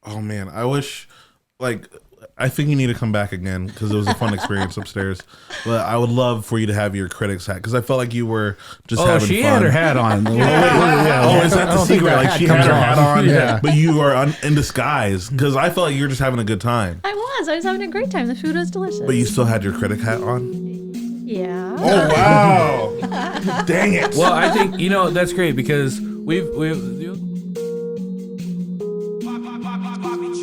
Oh man, I wish, I think you need to come back again because it was a fun experience upstairs. But I would love for you to have your critics hat because I felt like you were just having fun. Oh, she had her hat on. Is that the secret? Like she had her hat on, but you are in disguise because I felt like you were just having a good time. I was having a great time. The food was delicious. But you still had your critic hat on? Yeah. Oh, wow. Dang it. Well, I think, that's great because we've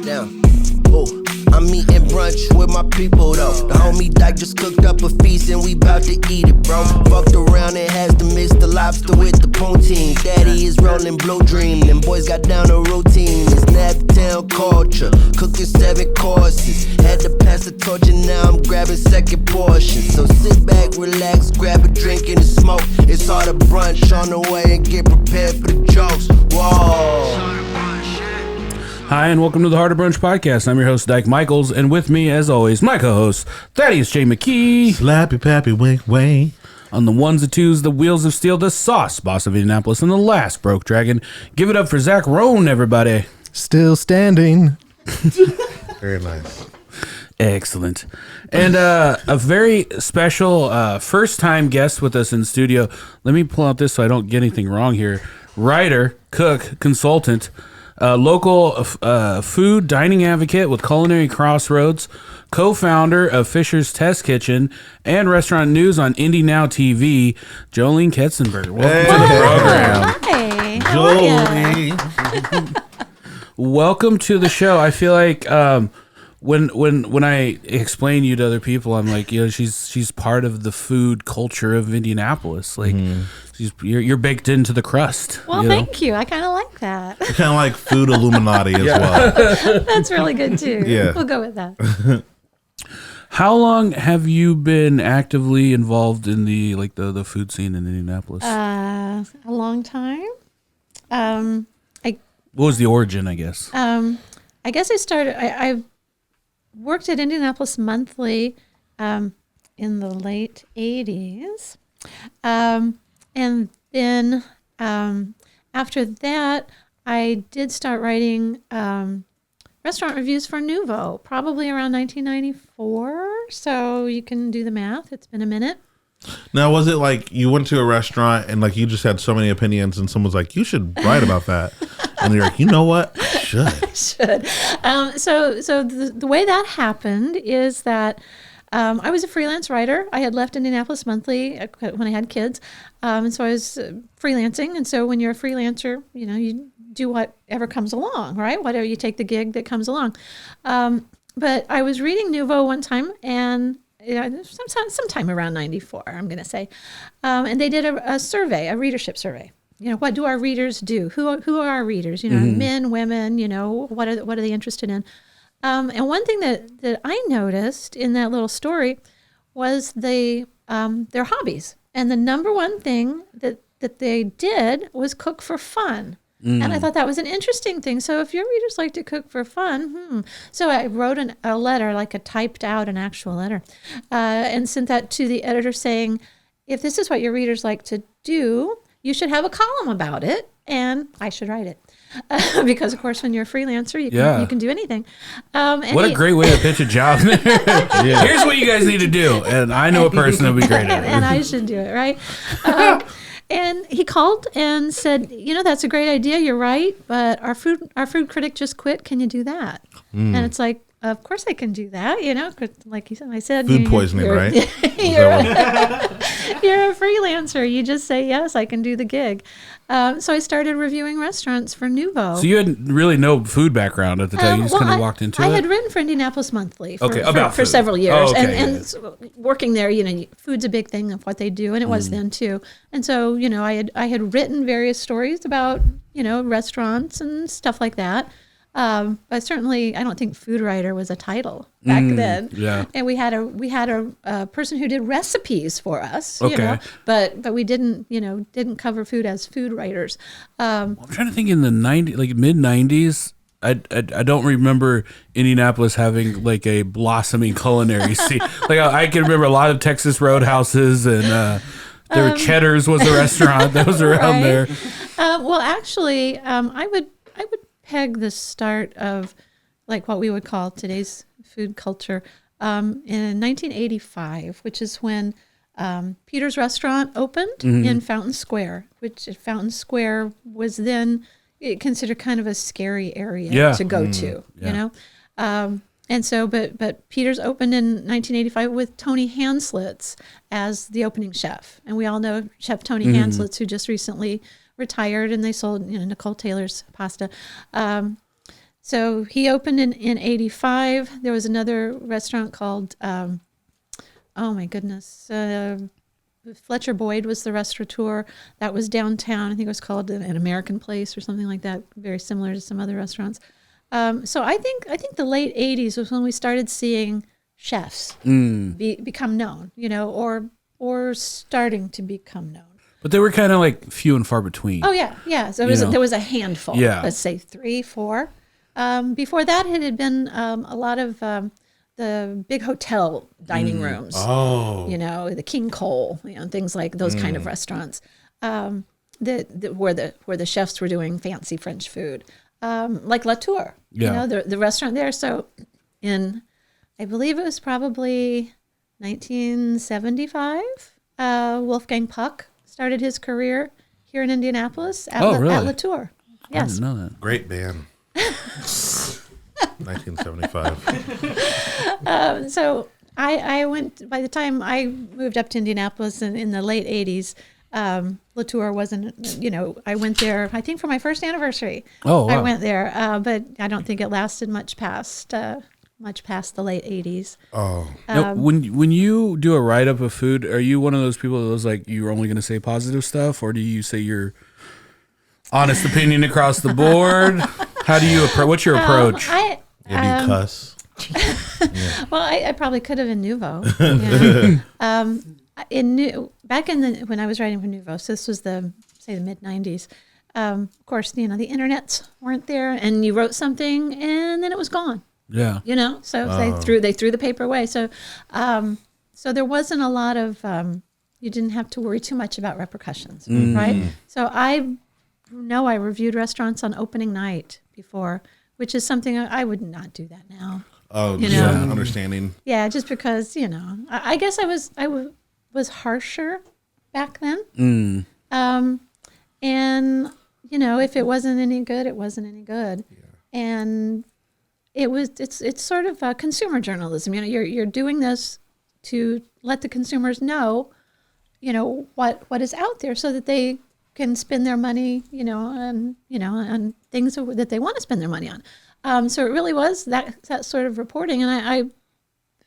Down. Oh, I'm eating brunch with my people though. The homie Dyke just cooked up a feast and we bout to eat it, bro. Fucked around and has to mix the lobster with the poutine. Daddy is rolling blue dream. Them boys got down a routine. It's Naptown culture. Cooking 7 courses. Had to pass the torch and now I'm grabbing second portion. So sit back, relax, grab a drink and a smoke. It's Harder Brunch on the way and get prepared for the jokes. Whoa. Hi, and welcome to the Harder Brunch Podcast. I'm your host, Dyke Michaels, and with me, as always, my co-host, Thaddaeus J. Mckee. Slappy, pappy, wink, wink. On the ones and twos, the wheels of steel, the sauce, boss of Indianapolis, and the last broke dragon. Give it up for Zach Rohn, everybody. Still standing. Very nice. Excellent. And a very special first-time guest with us in studio. Let me pull out this so I don't get anything wrong here. Writer, cook, consultant, local food dining advocate with Culinary Crossroads, co-founder of Fisher's Test Kitchen, and Restaurant News on Indy Now TV, Jolene Ketzenberger. Welcome to the program. Hey, how are you? Welcome to the show. I feel like when I explain you to other people, I'm like, she's part of the food culture of Indianapolis. Like, you're baked into the crust. Well, thank you. I kind of like that. You're kind of like food Illuminati as well. That's really good too. Yeah. We'll go with that. How long have you been actively involved in the food scene in Indianapolis? A long time. What was the origin, I guess? I guess I started. I worked at Indianapolis Monthly in the late 80s. And then after that, I did start writing restaurant reviews for Nouveau, probably around 1994. So you can do the math. It's been a minute. Now, was it like you went to a restaurant and like you just had so many opinions and someone's like, you should write about that? And you're like, you know what? I should. I should. So the way that happened is that I was a freelance writer. I had left Indianapolis Monthly when I had kids. And so I was freelancing. And so when you're a freelancer, you do whatever comes along, right? Whatever, you take the gig that comes along. But I was reading Nouveau one time and sometime around 94, I'm going to say. And they did a survey, a readership survey. What do our readers do? Who are our readers? Men, women, what are they interested in? And one thing that I noticed in that little story was their hobbies. And the number one thing that they did was cook for fun. And I thought that was an interesting thing. So if your readers like to cook for fun, So I wrote a letter, like typed out an actual letter, and sent that to the editor saying, if this is what your readers like to do, you should have a column about it, and I should write it. Because, of course, when you're a freelancer, you can do anything. What a great way to pitch a job. Here's what you guys need to do. And I know a person that would be great at it. And I should do it, right? And he called and said, that's a great idea. You're right. But our food critic just quit. Can you do that? And it's like, of course I can do that. 'Cause like I said, food poisoning, right? You're a freelancer. You just say, yes, I can do the gig. So I started reviewing restaurants for Nouveau. So you had really no food background at the time. You just kind of walked into it? I had written for Indianapolis Monthly for for several years. Oh, okay, and so working there, food's a big thing of what they do, and it was then too. And so, I had written various stories about, restaurants and stuff like that. But certainly, I don't think Food Writer was a title back then. Yeah. And we had a person who did recipes for us. Okay. But we didn't cover food as food writers. I'm trying to think in the mid 90s. I don't remember Indianapolis having like a blossoming culinary scene. I can remember a lot of Texas Roadhouses and there were Cheddar's was a restaurant that was around there. Well, actually, I would peg the start of like what we would call today's food culture, in 1985, which is when Peter's Restaurant opened in Fountain Square, which Fountain Square was then considered kind of a scary area to go to, you know? And so, but Peter's opened in 1985 with Tony Hanslitz as the opening chef. And we all know Chef Tony Hanslitz, who just recently retired, and they sold, Nicole Taylor's pasta. So he opened in 85. There was another restaurant called, oh my goodness, Fletcher Boyd was the restaurateur. That was downtown. I think it was called an American Place or something like that, very similar to some other restaurants. So I think the late 80s was when we started seeing chefs become known, or starting to become known. But they were kind of like few and far between. Oh yeah. So there was a handful. Yeah. Let's say 3, 4. Before that, it had been a lot of the big hotel dining rooms. Oh. The King Cole, things like those kind of restaurants. Where the chefs were doing fancy French food. Like La Tour, the restaurant there. So I believe it was probably 1975, Wolfgang Puck started his career here in Indianapolis at La Tour. Yes. I didn't know that. Great band. 1975. So I went, by the time I moved up to Indianapolis in the late 80s, La Tour wasn't, I went there, I think for my first anniversary. Oh, wow. I went there, but I don't think it lasted much past the late 80s. Oh. Now, when you do a write-up of food, are you one of those people that was like, you're only going to say positive stuff, or do you say your honest opinion across the board? How do you what's your approach? Do you cuss? Well, I probably could have in Nouveau. Back when I was writing for Nouveau, so this was the mid 90s. Of course, the internets weren't there, and you wrote something, and then it was gone. Yeah. So they threw the paper away. So, so there wasn't a lot of you didn't have to worry too much about repercussions, right? So I reviewed restaurants on opening night before, which is something I would not do that now. Oh, understanding. Yeah, just because I guess I was harsher back then. And if it wasn't any good, it wasn't any good. Yeah. And it's sort of consumer journalism. You're doing this to let the consumers know, what is out there, so that they can spend their money, on things that they want to spend their money on. So it really was that sort of reporting. And I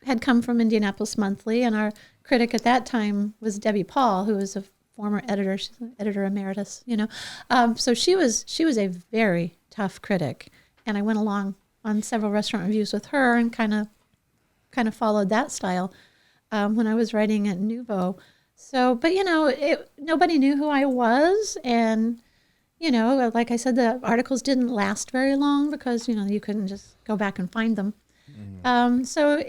had come from Indianapolis Monthly, and our critic at that time was Debbie Paul, who was a former editor. She's an editor emeritus, So she was a very tough critic, and I went along on several restaurant reviews with her and kind of followed that style when I was writing at Nouveau. So, but nobody knew who I was, and like I said, the articles didn't last very long because you couldn't just go back and find them. So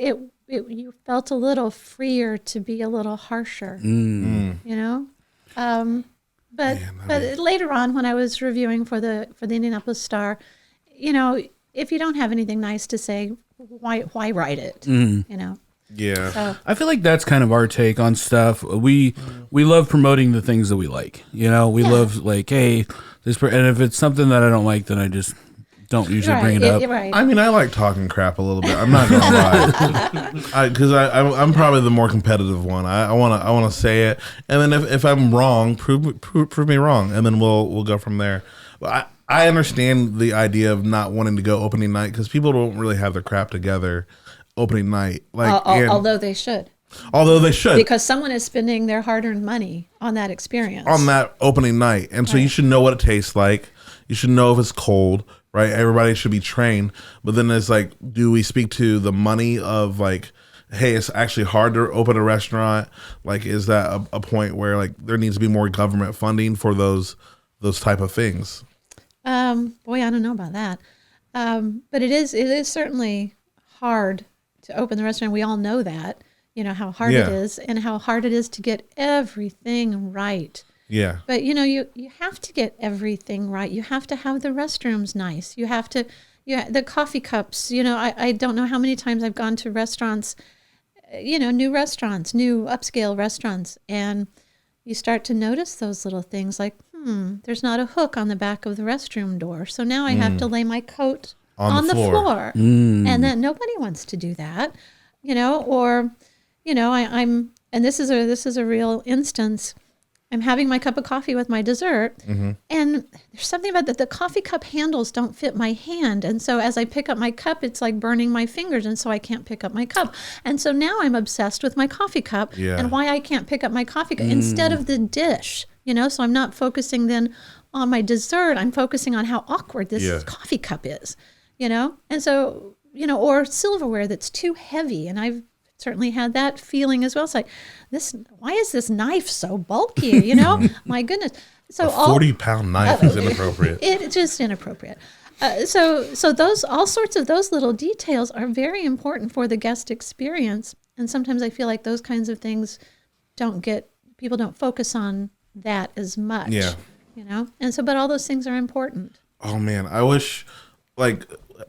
you felt a little freer to be a little harsher, But later on, when I was reviewing for the Indianapolis Star, if you don't have anything nice to say, why write it? Yeah. So, I feel like that's kind of our take on stuff. We love promoting the things that we like. We love like, hey, and if it's something that I don't like, then I just don't usually bring it up. Right. I mean, I like talking crap a little bit. I'm not gonna lie, because I'm probably the more competitive one. I wanna say it, and then if I'm wrong, prove me wrong, and then we'll go from there. But I understand the idea of not wanting to go opening night because people don't really have their crap together opening night. Although they should. Because someone is spending their hard-earned money on that experience. On that opening night. And so you should know what it tastes like. You should know if it's cold, right? Everybody should be trained. But then it's like, do we speak to the money of like, hey, it's actually hard to open a restaurant? Like, is that a point where like there needs to be more government funding for those type of things? Boy, I don't know about that. But it is certainly hard to open the restaurant. We all know that. How hard it is, and how hard it is to get everything right. Yeah. But you have to get everything right. You have to have the restrooms nice. You have to the coffee cups. I don't know how many times I've gone to restaurants, new restaurants, new upscale restaurants, and you start to notice those little things like, there's not a hook on the back of the restroom door, so now I have to lay my coat on the floor. And then nobody wants to do that, I'm, and this is a real instance. I'm having my cup of coffee with my dessert, and there's something about that. The coffee cup handles don't fit my hand, and so as I pick up my cup, it's like burning my fingers, and so I can't pick up my cup. And so now I'm obsessed with my coffee cup and why I can't pick up my coffee cup instead of the dish. So I'm not focusing then on my dessert. I'm focusing on how awkward this coffee cup is, and so or silverware that's too heavy, and I've certainly had that feeling as well. It's like, why is this knife so bulky? My goodness. So a 40-pound knife is inappropriate. It's just inappropriate. So those, all sorts of those little details are very important for the guest experience. And sometimes I feel like those kinds of things people don't focus on that as much. Yeah. And so, but all those things are important. Oh man,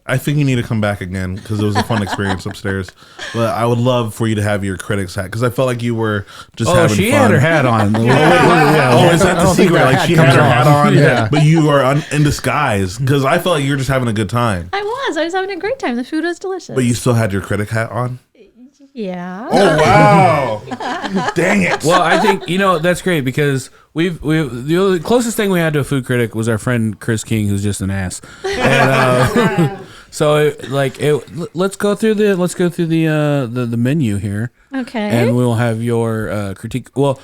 I think you need to come back again because it was a fun experience upstairs. But I would love for you to have your critics hat because I felt like you were just having fun. Oh, she had her hat on. Is that the secret? Like she had her hat on, but you are in disguise because I felt like you were just having a good time. I was having a great time. The food was delicious. But you still had your critic hat on? Yeah. Oh wow! Dang it! Well, I think that's great because the closest thing we had to a food critic was our friend Chris King, who's just an ass. And, let's go through the menu here. Okay. And we'll have your critique. Well,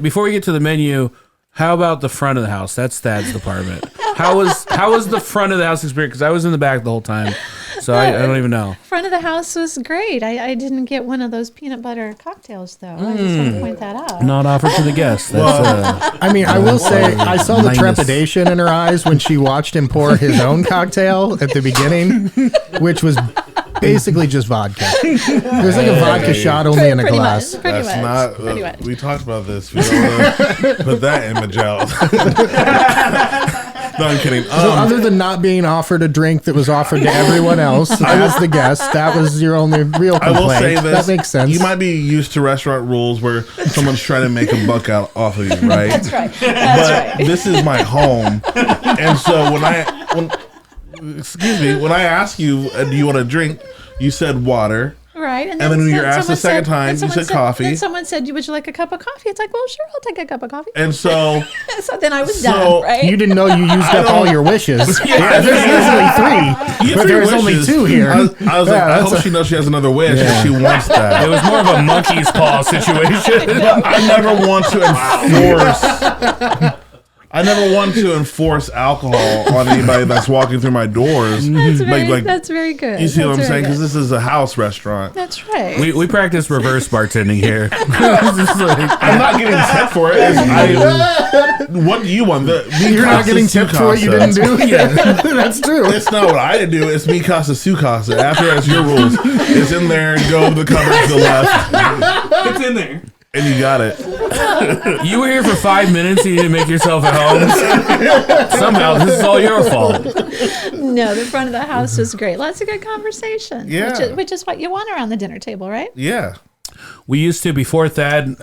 before we get to the menu, how about the front of the house? That's Thad's department. How was the front of the house experience? Because I was in the back the whole time, so I don't even know. Front of the house was great. I didn't get one of those peanut butter cocktails though. I just want to point that out. Not offered to the guests. I will say I saw the trepidation in her eyes when she watched him pour his own cocktail at the beginning, which was basically just vodka. It was like a vodka shot only in a glass. Pretty much. We talked about this. We don't want to put that image out. No, I'm kidding. So other than not being offered a drink that was offered to everyone else as the guest, that was your only real complaint. I will say this. That makes sense. You might be used to restaurant rules where someone's trying to make a buck out off of you, right? That's right. But this is my home. And so when I ask you, do you want a drink? You said water. Right. And then when you're asked the second time, you said coffee. Then someone said, would you like a cup of coffee? It's like, well, sure, I'll take a cup of coffee. And so... so then I was done, right? You didn't know you used up all your wishes. Yeah, there's usually 3, but there's only 2 here. I was like, I hope she knows she has another wish if she wants that. It was more of a monkey's paw situation. I never want to enforce alcohol on anybody that's walking through my doors. That's very good. You see what I'm saying? Because this is a house restaurant. That's right. We practice reverse bartending here. I'm not getting tipped for it. What do you want? You're not getting tipped for what you didn't do? Yeah, that's true. It's not what I did do. It's mi casa, su casa. After that's your rules. It's in there. Go to the cupboard to the left. It's in there. And you got it. You were here for 5 minutes and you didn't make yourself at home. Somehow this is all your fault. No, the front of the house was great. Lots of good conversation. Yeah. Which is what you want around the dinner table, right? Yeah. We used to, before Thad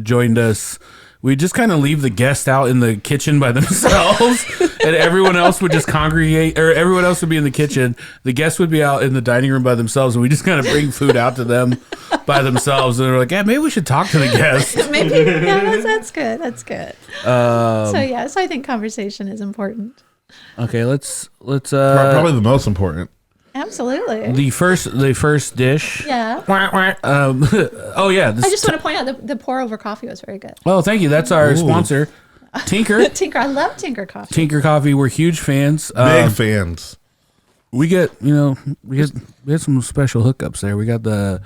joined us, we just kind of leave the guests out in the kitchen by themselves, and everyone else would just congregate, or everyone else would be in the kitchen. The guests would be out in the dining room by themselves, and we just kind of bring food out to them by themselves. And they're like, "Yeah, maybe we should talk to the guests." Maybe, yeah, that's good. That's good. So I think conversation is important. Okay, let's. Probably the most important. Absolutely. The first dish. Yeah. Oh yeah. I just want to point out the pour over coffee was very good. Oh, thank you. That's our sponsor, Tinker. Tinker. I love Tinker coffee. Tinker coffee. We're huge fans. Big fans. We get we had some special hookups there. We got the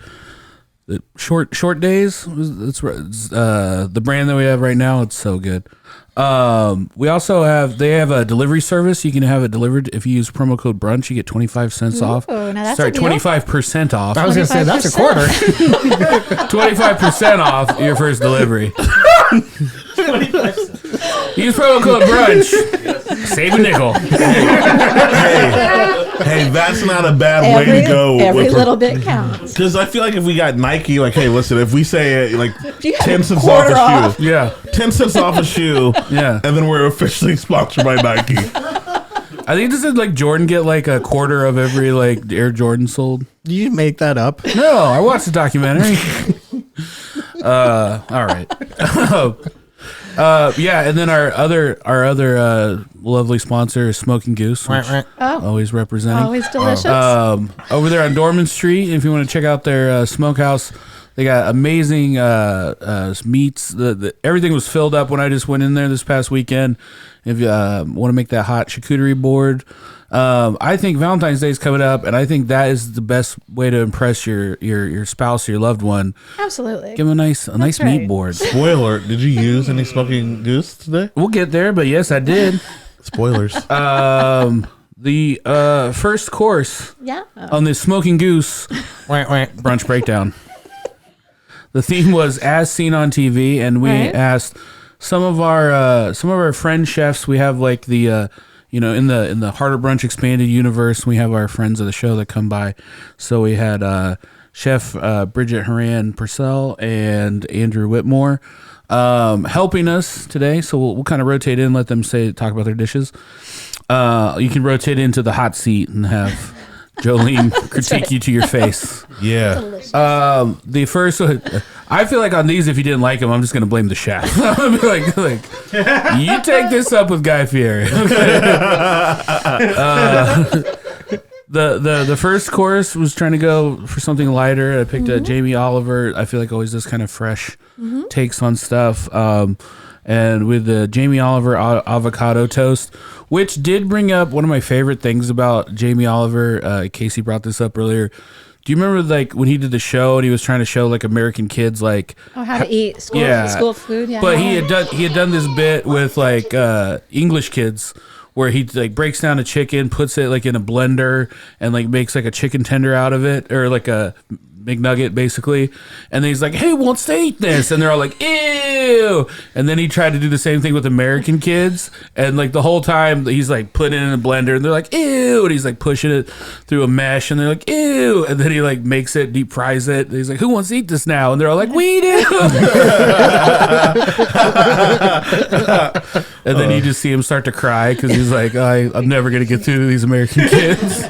short days. That's the brand that we have right now. It's so good. We also have a delivery service. You can have it delivered if you use promo code brunch. You get 25 cents off. Now that's Sorry, a deal. 25% off. I was going to say that's a quarter. 25% off your first delivery. 25%. Use promo code brunch. Save a nickel. Hey, Hey, that's not a bad way to go. Every little bit counts. Because I feel like if we got Nike, like, hey, listen, if we say like You got 10 a cents quarter off a shoe, Yeah. 10 cents off a shoe, Yeah. and then we're officially sponsored by Nike. I think this is like Jordan get like a quarter of every like Air Jordan sold. Do you make that up? No, I watched the documentary. All right. Yeah, and then our other lovely sponsor is Smoking Goose, which Oh, always representing. always delicious. Over there on Dorman Street, if you want to check out their smokehouse, they got amazing meats. Everything was filled up when I just went in there this past weekend. If you want to make that hot charcuterie board, I think Valentine's Day is coming up, and I think that is the best way to impress your spouse or your loved one. Absolutely. Give them a nice meat right. board. Spoiler, did you use any Smoking Goose today? We'll get there, but yes, I did. Spoilers. The first course Yeah. on the Smoking Goose brunch breakdown. The theme was as seen on TV, and we Right. asked some of our friend chefs. We have like the in the Harder Brunch expanded universe, we have our friends of the show that come by. So we had Chef Bridget Horan Purcell and Andrew Whitmore helping us today. So we'll kind of rotate in, let them talk about their dishes. You can rotate into the hot seat and have Jolene critique you to your face. Yeah. The first, I feel like on these, if you didn't like them, I'm just going to blame the chef. I'm gonna be like, you take this up with Guy Fieri. The first course was trying to go for something lighter. I picked Jamie Oliver. I feel like always does kind of fresh takes on stuff. And with the Jamie Oliver avocado toast, which did bring up one of my favorite things about Jamie Oliver. Casey brought this up earlier. Do you remember like when he did the show and he was trying to show like American kids like how to eat school food? Yeah. But he had done this bit with like English kids where he like breaks down a chicken, puts it like in a blender, and like makes like a chicken tender out of it, or like a McNugget basically. And then he's like, "Hey, who wants to eat this?" And they're all like, "Ew!" And then he tried to do the same thing with American kids, and like the whole time he's like putting it in a blender, and they're like, "Ew!" And he's like pushing it through a mesh, and they're like, "Ew!" And then he like makes it, deep fries it. And he's like, "Who wants to eat this now?" And they're all like, "We do." And then you just see him start to cry because he's like, I'm never gonna get through these American kids.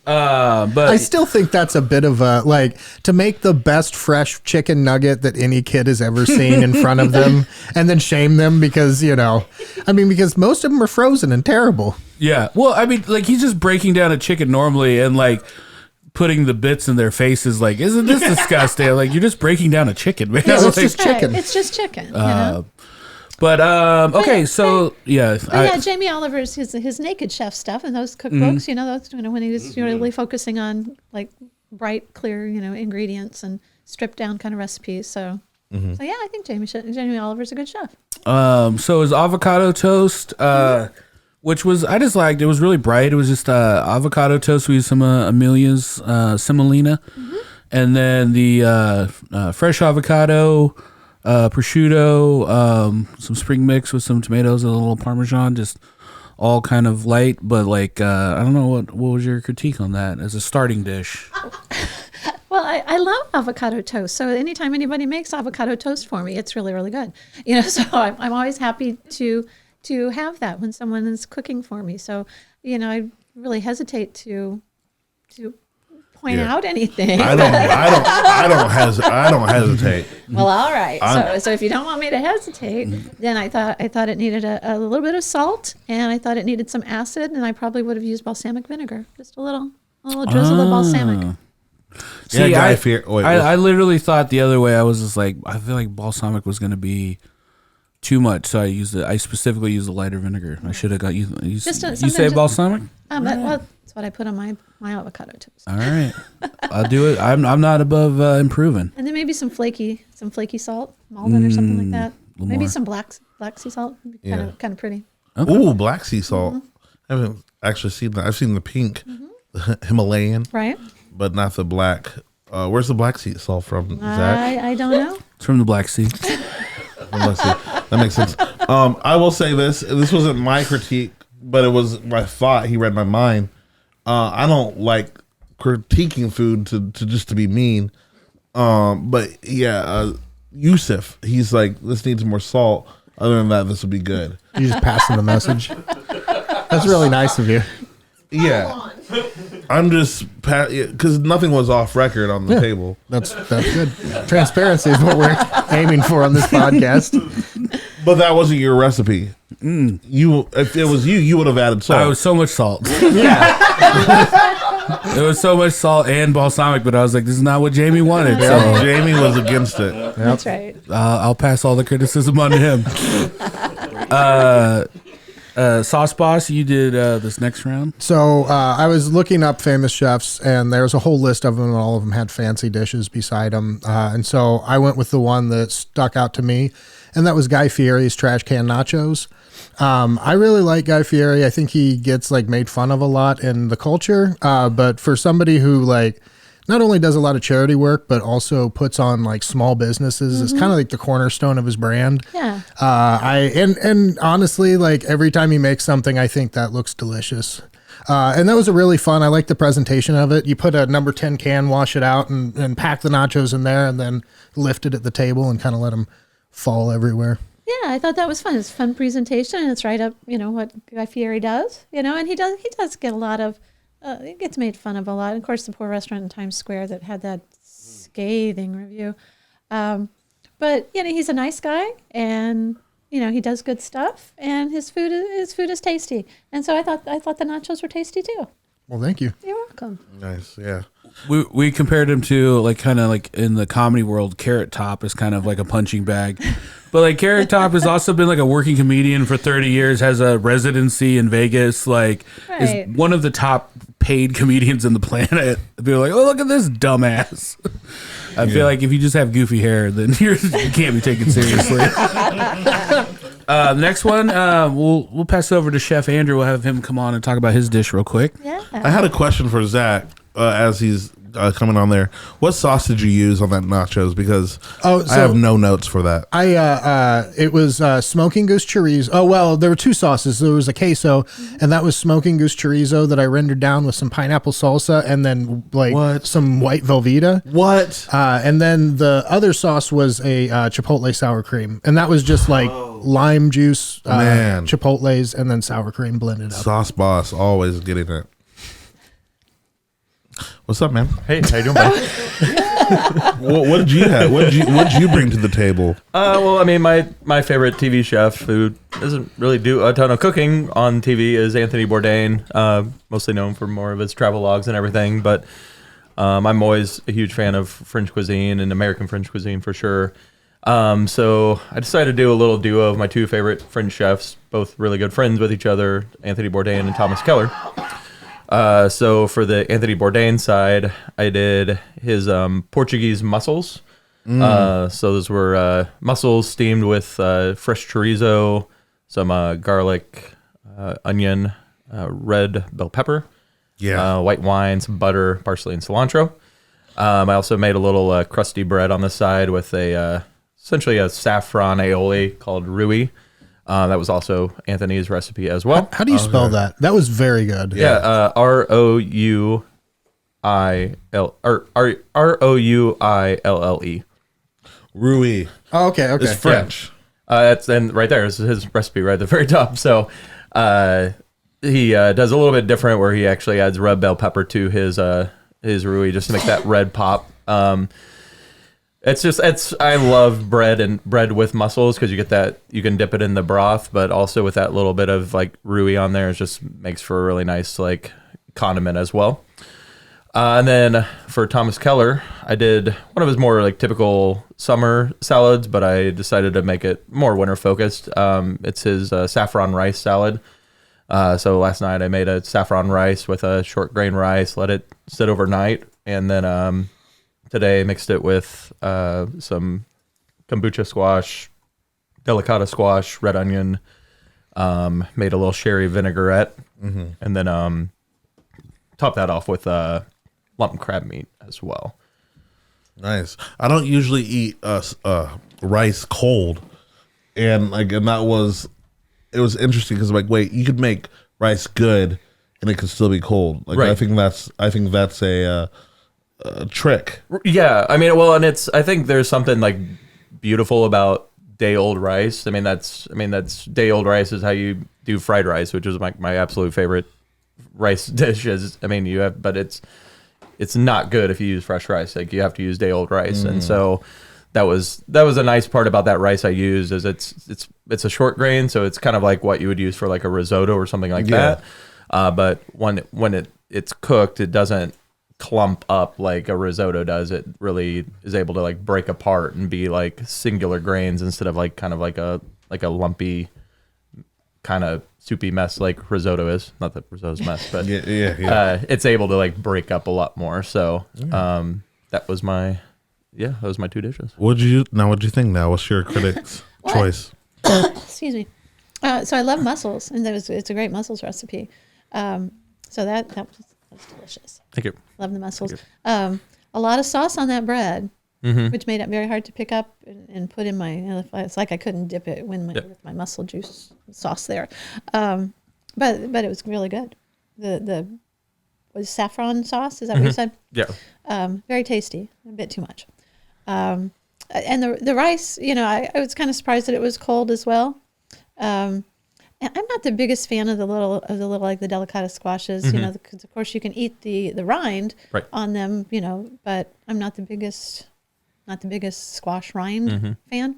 But I still think that's a bit of a, like, to make the best fresh chicken nugget that any kid has ever seen in front of them and then shame them because, because most of them are frozen and terrible. yeah, well, I mean, like he's just breaking down a chicken normally and like putting the bits in their faces. Like, isn't this disgusting? Like, you're just breaking down a chicken, man. Yeah, it's Like, just chicken. It's just chicken. But okay, so yeah, Jamie Oliver's his Naked Chef stuff and those cookbooks. Those when he was really focusing on like bright, clear, ingredients and stripped down kind of recipes. So yeah, I think Jamie Oliver's a good chef. So his avocado toast, which was I just liked. It was really bright. It was just avocado toast. We used some Amelia's semolina, and then the fresh avocado. Prosciutto, some spring mix with some tomatoes and a little Parmesan, just all kind of light, but like, I don't know, what was your critique on that as a starting dish? Well, I love avocado toast. So anytime anybody makes avocado toast for me, it's really, really good. So I'm always happy to have that when someone is cooking for me. So, I really hesitate to point out anything. I don't hesitate. Well, all right. So if you don't want me to hesitate, then I thought it needed a little bit of salt, and I thought it needed some acid, and I probably would have used balsamic vinegar, just a little drizzle of balsamic. See, Yeah, I literally thought the other way. I was just like, I feel like balsamic was going to be too much, so I specifically used the lighter vinegar. I should have got you. You say balsamic? That's what I put on my avocado toast. All right, I'll do it. I'm not above improving. And then maybe some flaky salt, Malden or something like that. Maybe more. some black sea salt, kind of pretty. Okay. Ooh, black sea salt. I haven't actually seen that. I've seen the pink, the Himalayan, Right? but not the black. Where's the black sea salt from, Zach? I don't know. It's from the Black Sea. Let's see. That makes sense. I will say this. This wasn't my critique, but it was. I thought he read my mind. I don't like critiquing food to be mean. But yeah, Yusuf, he's like, this needs more salt. Other than that, this will be good. You just passing the message. That's really nice of you. Yeah. I'm just because nothing was off record on the table. That's good. Transparency is what we're aiming for on this podcast. But that wasn't your recipe. You, if it was you would have added salt. I was so much salt. Yeah. It was so much salt and balsamic, but I was like, this is not what Jamie wanted. So So Jamie was against it. That's right. I'll pass all the criticism on to him. Sauce Boss, you did this next round. So I was looking up famous chefs, and there was a whole list of them, and all of them had fancy dishes beside them. And so I went with the one that stuck out to me, and that was Guy Fieri's trash can nachos. I really like Guy Fieri. I think he gets like made fun of a lot in the culture. But for somebody who like not only does a lot of charity work, but also puts on like small businesses, it's kind of like the cornerstone of his brand. Yeah. And honestly, like every time he makes something, I think that looks delicious. And that was a really fun. I like the presentation of it. You put a number 10 can, wash it out, and pack the nachos in there, and then lift it at the table and kind of let them fall everywhere. Yeah, I thought that was fun. It's a fun presentation, and it's right up, what Guy Fieri does, and he does get a lot of, it gets made fun of a lot. Of course, the poor restaurant in Times Square that had that scathing review. But, he's a nice guy, and, he does good stuff, and his food is tasty. And so I thought the nachos were tasty too. Well, thank you. You're welcome. Nice, yeah. We compared him to like kind of like in the comedy world, Carrot Top is kind of like a punching bag. But like Carrot Top has also been like a working comedian for 30 years, has a residency in Vegas, like Right. is one of the top paid comedians in the planet. People are like, oh, look at this dumbass. I feel like if you just have goofy hair, then you can't be taken seriously. Next one, we'll pass it over to Chef Andrew. We'll have him come on and talk about his dish real quick. Yeah. I had a question for Zach as he's coming on there. What sauce did you use on that nachos? Because I have no notes for that. It was smoking goose chorizo. Oh, well, there were two sauces. There was a queso, and that was smoking goose chorizo that I rendered down with some pineapple salsa and then like some white Velveeta. What? And then the other sauce was a chipotle sour cream, and that was just like lime juice, Man. chipotles, and then sour cream blended up. Sauce Boss, always getting it. What's up, man? Hey, how you doing, buddy? What did you have? What did you bring to the table? Well, I mean, my favorite TV chef who doesn't really do a ton of cooking on TV is Anthony Bourdain, mostly known for more of his travel logs and everything. But I'm always a huge fan of French cuisine and American French cuisine for sure. So I decided to do a little duo of my two favorite French chefs, both really good friends with each other, Anthony Bourdain and Thomas Keller. So for the Anthony Bourdain side, I did his Portuguese mussels. So those were mussels steamed with fresh chorizo, some garlic, onion, red bell pepper, white wine, some butter, parsley, and cilantro. I also made a little crusty bread on the side with essentially a saffron aioli called Rui. That was also Anthony's recipe as well. How do you spell that? That was very good. Yeah, Rouill. Rui. Oh, okay. It's French. And right there is his recipe right at the very top. So he does a little bit different where he actually adds red bell pepper to his Rui just to make that red pop. I love bread with mussels because you get that, you can dip it in the broth, but also with that little bit of like Rui on there, it just makes for a really nice like condiment as well. And then for Thomas Keller, I did one of his more like typical summer salads, but I decided to make it more winter focused. It's his saffron rice salad. So last night I made a saffron rice with a short grain rice, let it sit overnight, and then today I mixed it with some kombucha squash, delicata squash, red onion, made a little sherry vinaigrette, and then top that off with lump crab meat as well. Nice. I don't usually eat rice cold, and that was, it was interesting because wait, you could make rice good and it can still be cold. Like Right. I think that's a trick. Yeah, I mean, well, and I think there's something like beautiful about day old rice. I mean, that's day old rice is how you do fried rice, which is my absolute favorite rice dish. But it's not good if you use fresh rice. Like you have to use day old rice, and so that was a nice part about that rice I used is it's a short grain, so it's kind of like what you would use for like a risotto or something like that. But when it's cooked, it doesn't clump up like a risotto does. It really is able to like break apart and be like singular grains instead of like kind of like a lumpy kind of soupy mess like risotto is. Not that risotto's a mess, but it's able to like break up a lot more. So that was my two dishes. What'd you think now? What's your critic's choice? Excuse me. So I love mussels, and it's a great mussels recipe. So that was delicious. Thank you. Love the mussels. A lot of sauce on that bread, which made it very hard to pick up and put in my. It's like I couldn't dip it with my mussel juice sauce there, but it was really good. The was saffron sauce. Is that what you said? Yeah. Very tasty. A bit too much. And the rice, I was kind of surprised that it was cold as well. And I'm not the biggest fan of the little like the delicata squashes, because of course you can eat the rind on them, but I'm not the biggest squash rind fan.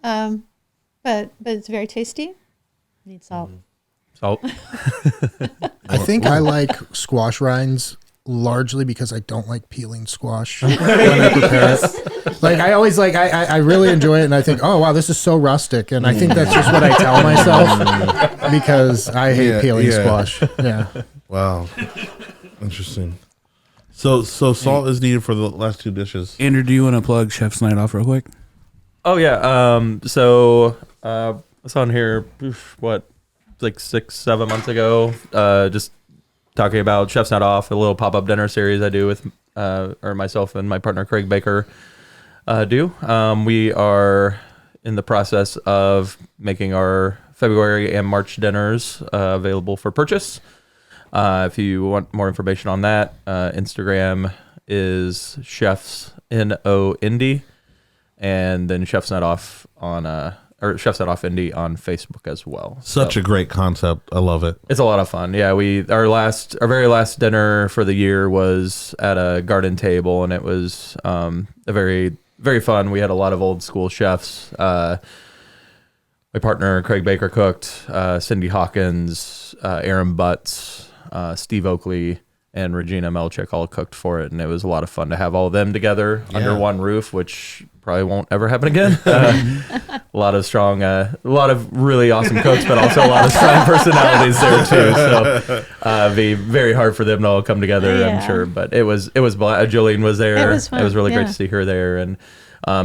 But it's very tasty. Need salt. Salt. I think I like squash rinds largely because I don't like peeling squash when I prepare it. Like I always I really enjoy it, and I think, oh wow, this is so rustic, and I think that's just what I tell myself because I hate peeling squash. Yeah. Wow. Interesting. So salt is needed for the last two dishes. Andrew, do you want to plug Chef's Night Off real quick? Oh yeah. So I was on here like 6-7 months ago, just talking about Chef's Night Off, a little pop-up dinner series I do with myself and my partner Craig Baker do. We are in the process of making our February and March dinners available for purchase. If you want more information on that, Instagram is Chefs NO Indy, and then Chef's Night Off or Chef's Night Off Indy on Facebook as well. Such a great concept. I love it. It's a lot of fun. Yeah, our very last dinner for the year was at a garden table, and it was a very, very fun. We had a lot of old school chefs. My partner Craig Baker cooked. Cindy Hawkins, Aaron Butts, Steve Oakley, and Regina Melchick all cooked for it, and it was a lot of fun to have all of them together under one roof, which probably won't ever happen again. A lot of really awesome cooks, but also a lot of strong personalities there too. So it'd be very hard for them to all come together, I'm sure. But it was Jolene was there. It was fun. It was really great to see her there, and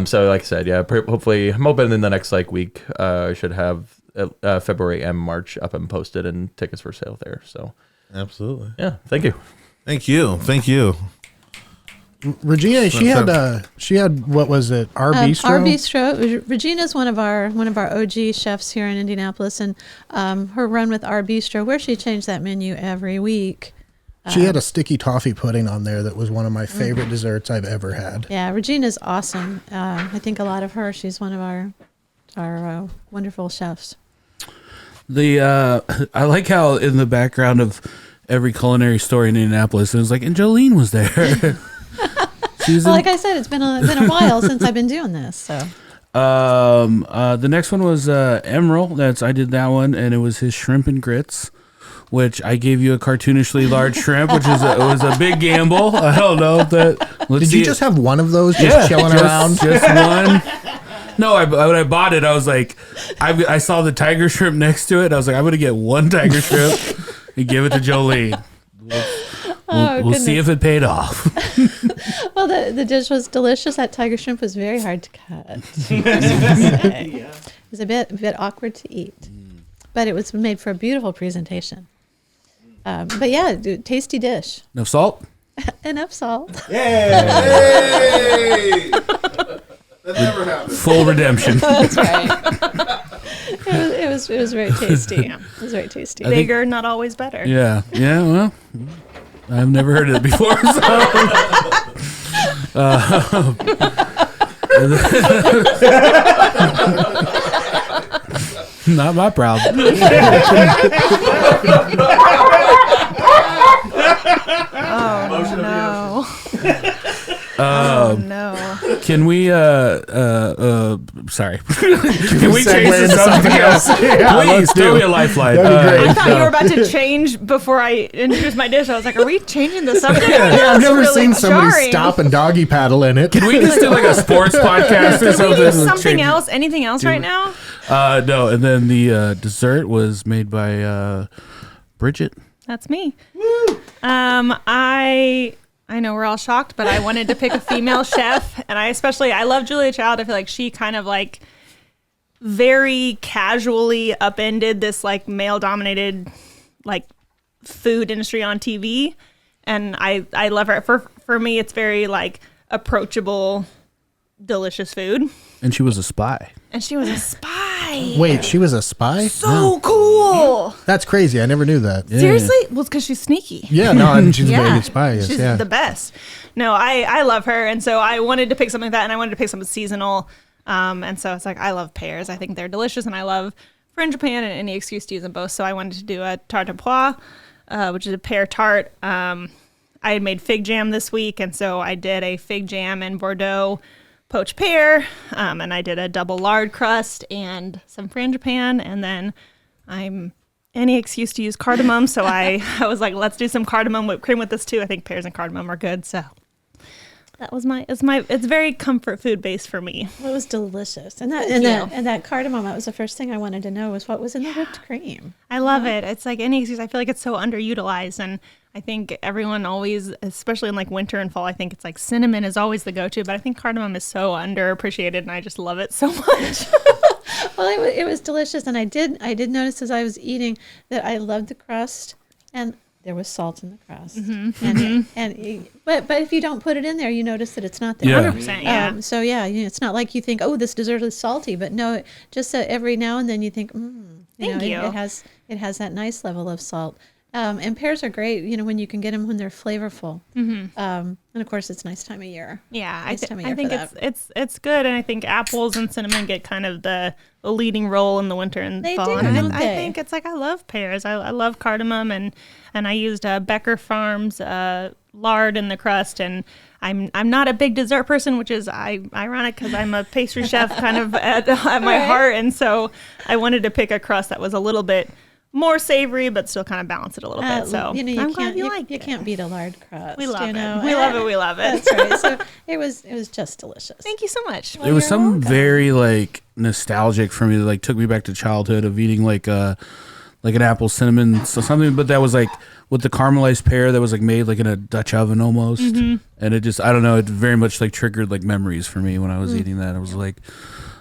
so like I said, hopefully I'm hoping in the next week I should have February and March up and posted and tickets for sale there. So absolutely, thank you. Thank you. Regina, she had what was it? Our Bistro. Our Bistro. Regina's one of our OG chefs here in Indianapolis, and her run with Our Bistro, where she changed that menu every week. She had a sticky toffee pudding on there that was one of my favorite desserts I've ever had. Yeah, Regina's awesome. I think a lot of her. She's one of our wonderful chefs. I like how in the background of every culinary story in Indianapolis, it was like, and Jolene was there. Like I said, it's been a while since I've been doing this. So, the next one was Emerald. I did that one, and it was his shrimp and grits, which I gave you a cartoonishly large shrimp, which was a big gamble. I don't know if that. Did you just have one of those chilling around? Just one. No, when I bought it, I was like, I saw the tiger shrimp next to it. I was like, I'm gonna get one tiger shrimp and give it to Jolene. We'll see if it paid off. Well, the dish was delicious. That tiger shrimp was very hard to cut. It was a bit awkward to eat, but it was made for a beautiful presentation. But yeah, tasty dish. Enough salt? Enough salt. Yay! That never happened. Full redemption. That's right. It was very tasty. It was very tasty. Bigger, not always better. Yeah. Well, I've never heard of it before. So. Not my problem. Oh no. Can we sorry. Can we change segue to into something else? Yeah, Please let's throw do me it. a lifeline. That'd be great. I thought you were about to change before I introduced my dish. I was like, are we changing the subject? Yeah, I've That's never really seen somebody jarring. stop and doggy paddle in it. Can we just do like a sports podcast or Can we do something? something else? Anything else right now? No, and then the dessert was made by Bridget. That's me. I know we're all shocked, but I wanted to pick a female chef, and I love Julia Child. I feel like she kind of like very casually upended this like male dominated like food industry on TV, and I love her. For me, it's very like approachable, delicious food. And she was a spy. And she was a spy. Wait, she was a spy? So cool. That's crazy. I never knew that. Yeah. Seriously? Well, it's because she's sneaky. Yeah, no, she's a very good spy. Yes, She's yeah. the best. No, I love her. And so I wanted to pick something like that, and I wanted to pick something seasonal. And so it's like, I love pears. I think they're delicious, and I love frangipane and any excuse to use them both. So I wanted to do a tarte aux pois, which is a pear tart. I had made fig jam this week, and so I did a fig jam and Bordeaux poached pear, and I did a double lard crust and some frangipane, and then I'm any excuse to use cardamom, so I was like, let's do some cardamom whipped cream with this too. I think pears and cardamom are good, so that was it's very comfort food based for me. It was delicious, and Thank you. that cardamom. That was the first thing I wanted to know was what was in the whipped cream. I love it. It's like any excuse. I feel like it's so underutilized, and I think everyone always, especially in like winter and fall, I think it's like cinnamon is always the go-to, but I think cardamom is so underappreciated, and I just love it so much. Well, it was delicious, and I did notice as I was eating that I loved the crust, and there was salt in the crust. But if you don't put it in there, you notice that it's not there. Yeah. 100%, yeah. So yeah, it's not like you think, oh, this dessert is salty, but no, just every now and then you think, Thank you. It has that nice level of salt. And pears are great, when you can get them when they're flavorful. And of course, it's nice time of year. Yeah, Nice time of year I think for that. it's good, and I think apples and cinnamon get kind of the leading role in the winter and They fall. do, And don't I they? think it's like I love pears. I love cardamom, and I used Becker Farms lard in the crust, and I'm not a big dessert person, which is ironic because I'm a pastry chef kind of at my heart, and so I wanted to pick a crust that was a little bit more savory, but still kind of balance it a little bit. So I'm glad you like you it. can't beat a lard crust. We love it. know? We love it. We love it. That's right. So it was just delicious. Thank you so much. It was something very like nostalgic for me. That, like took me back to childhood of eating like an apple cinnamon something, but that was like with the caramelized pear that was like made like in a Dutch oven almost, and it just I don't know. It very much like triggered like memories for me when I was eating that. I was like.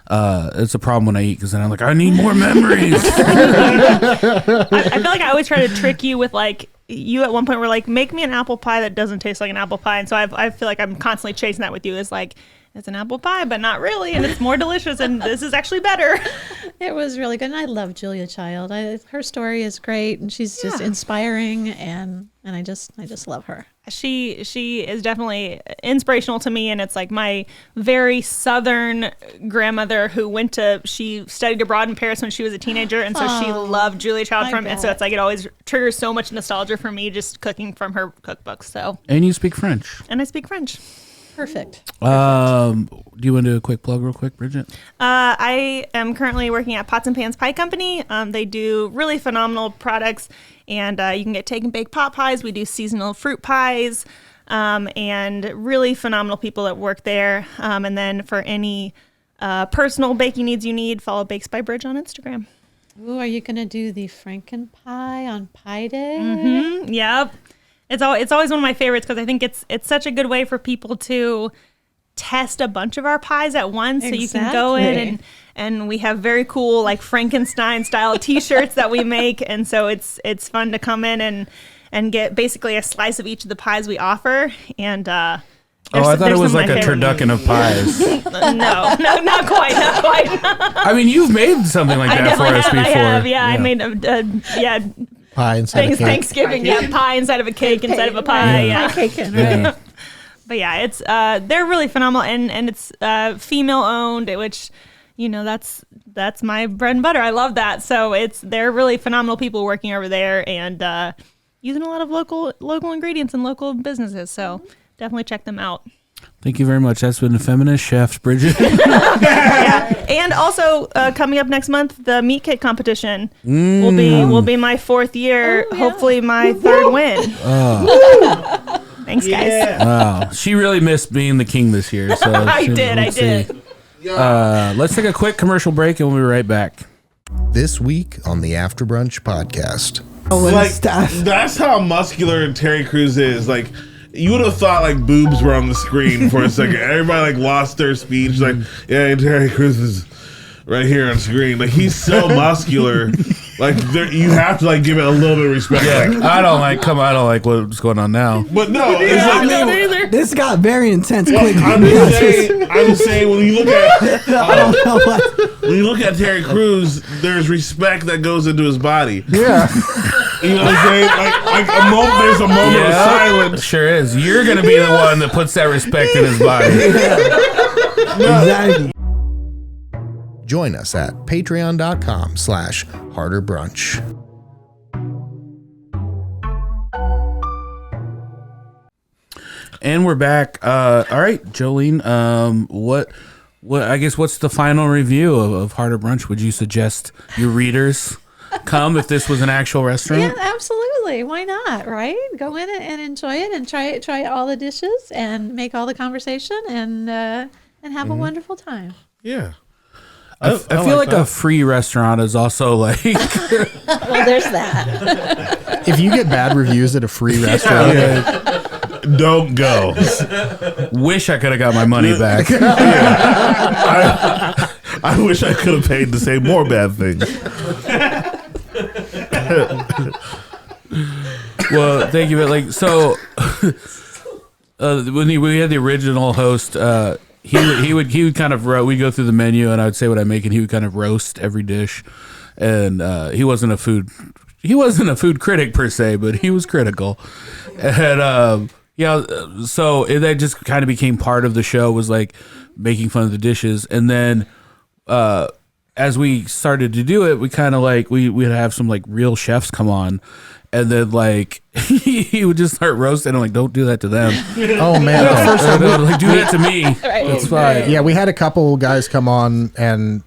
It's a problem when I eat because then I'm like, I need more memories. I feel like I always try to trick you with like you at one point were like, make me an apple pie that doesn't taste like an apple pie, and so I feel like I'm constantly chasing that with you. It's like it's an apple pie, but not really, and it's more delicious, and this is actually better. It was really good, and I love Julia Child. Her story is great, and she's just inspiring, and I just love her. She is definitely inspirational to me, and it's like my very southern grandmother who she studied abroad in Paris when she was a teenager, and so she loved Julia Child and so it's like it always triggers so much nostalgia for me just cooking from her cookbooks. So And you speak French. and I speak French. Perfect. Do you want to do a quick plug real quick, Bridget? I am currently working at Pots and Pans Pie Company. They do really phenomenal products, and you can get take and bake pot pies. We do seasonal fruit pies, and really phenomenal people that work there. And then for any personal baking needs you need, follow Bakes by Bridge on Instagram. Ooh, are you going to do the Franken pie on Pie Day? Mm-hmm. Yep. It's always one of my favorites because I think it's such a good way for people to test a bunch of our pies at once. So you can go in and we have very cool like Frankenstein style t-shirts that we make. And so it's fun to come in and get basically a slice of each of the pies we offer. And I thought it was some of like my a favorite. turducken of pies. No, not quite. I mean, you've made something like that for us before. I have. Yeah, I made Pie inside a cake. Thanksgiving. Yeah, pie inside of a cake instead of a pie. Yeah. Pie cake. Yeah. But yeah, it's they're really phenomenal, and it's female owned, which that's my bread and butter. I love that. So they're really phenomenal people working over there and using a lot of local ingredients and local businesses. So definitely check them out. Thank you very much. That's been the Feminist Chef, Bridget. Yeah. And also coming up next month, the meat kit competition will be my 4th year. Hopefully my 3rd win. Thanks, guys. Wow, she really missed being the king this year. So I did. Let's take a quick commercial break and we'll be right back. This week on the After Brunch Podcast. Like, that's how muscular Terry Crews is. Like, you would have thought like boobs were on the screen for a second. Everybody like lost their speech. Like, yeah, Terry Crews is right here on screen. Like, he's so muscular. Like, you have to like give it a little bit of respect. Yeah, Like, I don't like what's going on now. but no, it's like, This got very intense well, quickly. I'm just saying when you look at I don't know what. when you look at Terry Crews, there's respect that goes into his body. Yeah. You know what I'm saying? Like there's a moment of silence. Sure is. You're gonna be the one that puts that respect in his body. Exactly. Join us at patreon.com/Harder Brunch. And we're back. All right, Jolene. What? I guess what's the final review of Harder Brunch? Would you suggest your readers come if this was an actual restaurant? Yeah, absolutely. Why not? Right? Go in and enjoy it and try all the dishes and make all the conversation and have a wonderful time. Yeah. I feel like a free restaurant is also like Well, there's that. If you get bad reviews at a free restaurant, Don't go. wish I could have got my money back. I wish I could have paid to say more bad things. Well, thank you. But like so, when we had the original host, he would kind of we go through the menu and I would say what I make and he would kind of roast every dish, and he wasn't a food critic per se, but he was critical, and so that just kind of became part of the show, was like making fun of the dishes, and then as we started to do it, we kind of like we'd have some like real chefs come on. And then, like, he would just start roasting. I'm like, don't do that to them. oh man, the first time Like, do that to me. It's fine. yeah, we had a couple guys come on and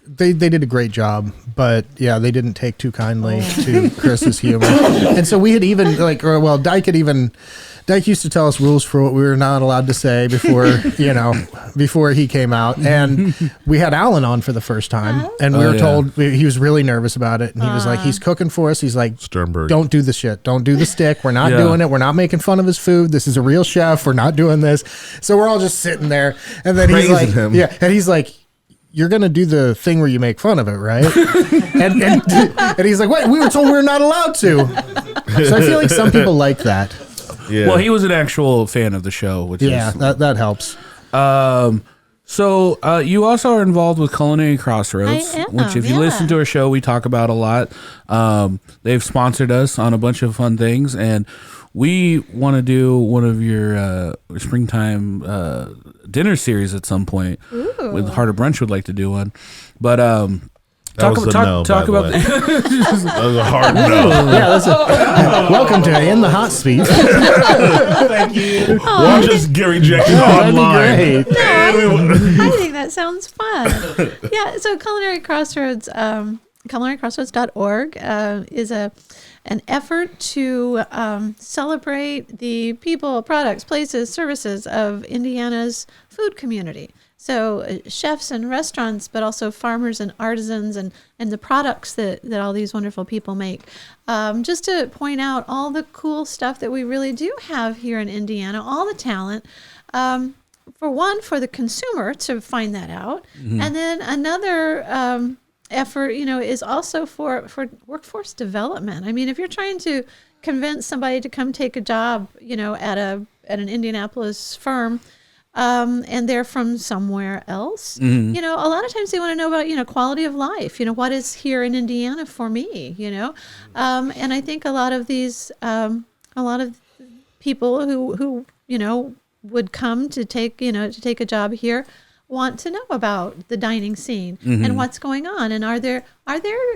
they did a great job, but yeah, they didn't take too kindly to Chris's humor. And so we had even Dyke used to tell us rules for what we were not allowed to say before he came out. And we had Alan on for the first time, and we were told he was really nervous about it. And he was like, he's cooking for us. He's like, Sternberg. don't do the shit. Don't do the stick. We're not doing it. We're not making fun of his food. This is a real chef. We're not doing this. So we're all just sitting there. And then he's like, him. and he's like, you're going to do the thing where you make fun of it, right? and he's like, wait, we were told we were not allowed to. So I feel like some people like that. Yeah. Well, he was an actual fan of the show, which is that helps. So you also are involved with Culinary Crossroads, I am, which if you yeah. listen to our show, we talk about a lot. They've sponsored us on a bunch of fun things, and we want to do one of your springtime dinner series at some point. Ooh. With Harder Brunch would like to do one, but That was a no, talk by the about way. That was a hard no. Yeah, welcome to In the Hot Seat. Thank you. Watch us get rejected That'd be online. great. I think that sounds fun. Yeah, so Culinary Crossroads, culinarykrossroads.org is an effort to celebrate the people, products, places, services of Indiana's food community. So chefs and restaurants, but also farmers and artisans and the products that all these wonderful people make. Just to point out all the cool stuff that we really do have here in Indiana, all the talent. For the consumer to find that out. Mm-hmm. And then another effort, is also for workforce development. I mean, if you're trying to convince somebody to come take a job, at at an Indianapolis firm, and they're from somewhere else, you know, a lot of times they want to know about, you know, quality of life, you know, what is here in Indiana for me, you know? And I think a lot of people who, you know, would come to take a job here want to know about the dining scene and what's going on. And are there,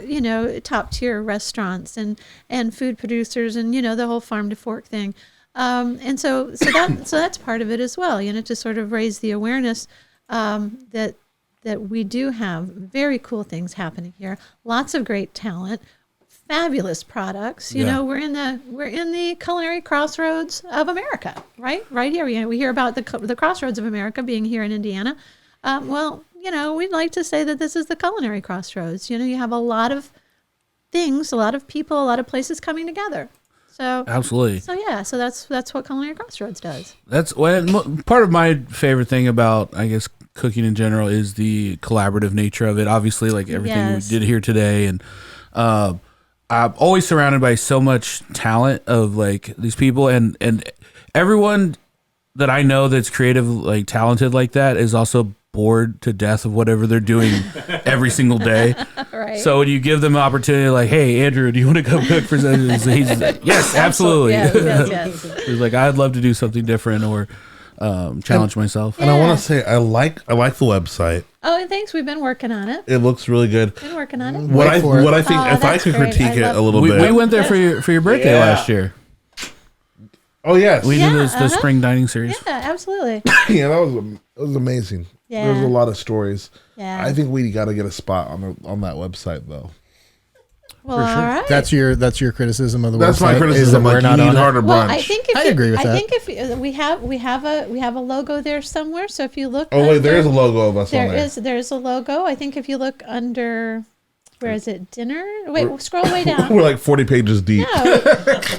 you know, top tier restaurants and food producers and, you know, the whole farm to fork thing. And so that's part of it as well, you know, to sort of raise the awareness that we do have very cool things happening here, lots of great talent, fabulous products. You know, we're in the culinary crossroads of America, right here. You know, we hear about the crossroads of America being here in Indiana. Well, you know, we'd like to say that this is the culinary crossroads. You know, you have a lot of things, a lot of people, a lot of places coming together. So absolutely. So yeah, so that's what Culinary Crossroads does. That's part of my favorite thing about, I guess, cooking in general is the collaborative nature of it. Obviously, like everything we did here today, and I'm always surrounded by so much talent of like these people, and everyone that I know that's creative, like talented like that, is also bored to death of whatever they're doing every single day. Right. So when you give them an opportunity, like, hey, Andrew, do you want to come cook for something? He's like, yes, absolutely. Yes. He's like, I'd love to do something different or challenge myself. And I want to say, I like the website. Oh, thanks. We've been working on it. It looks really good. Been working on it. What I think, if I could critique it a little bit, we went there for your birthday last year. Oh yes, we did the spring dining series. Yeah, absolutely. Yeah, that was amazing. Yeah. There's a lot of stories. Yeah. I think we got to get a spot on that website though. Well, all right. That's your criticism of the website. That's my criticism. Is that we're not on Harder Brunch. Well, I think I agree with that. I think if we have a logo there somewhere. So if you look, wait, there is a logo of us on there. There's a logo. I think if you look under, where is it? Dinner. Wait, scroll way down. We're like 40 pages deep. No,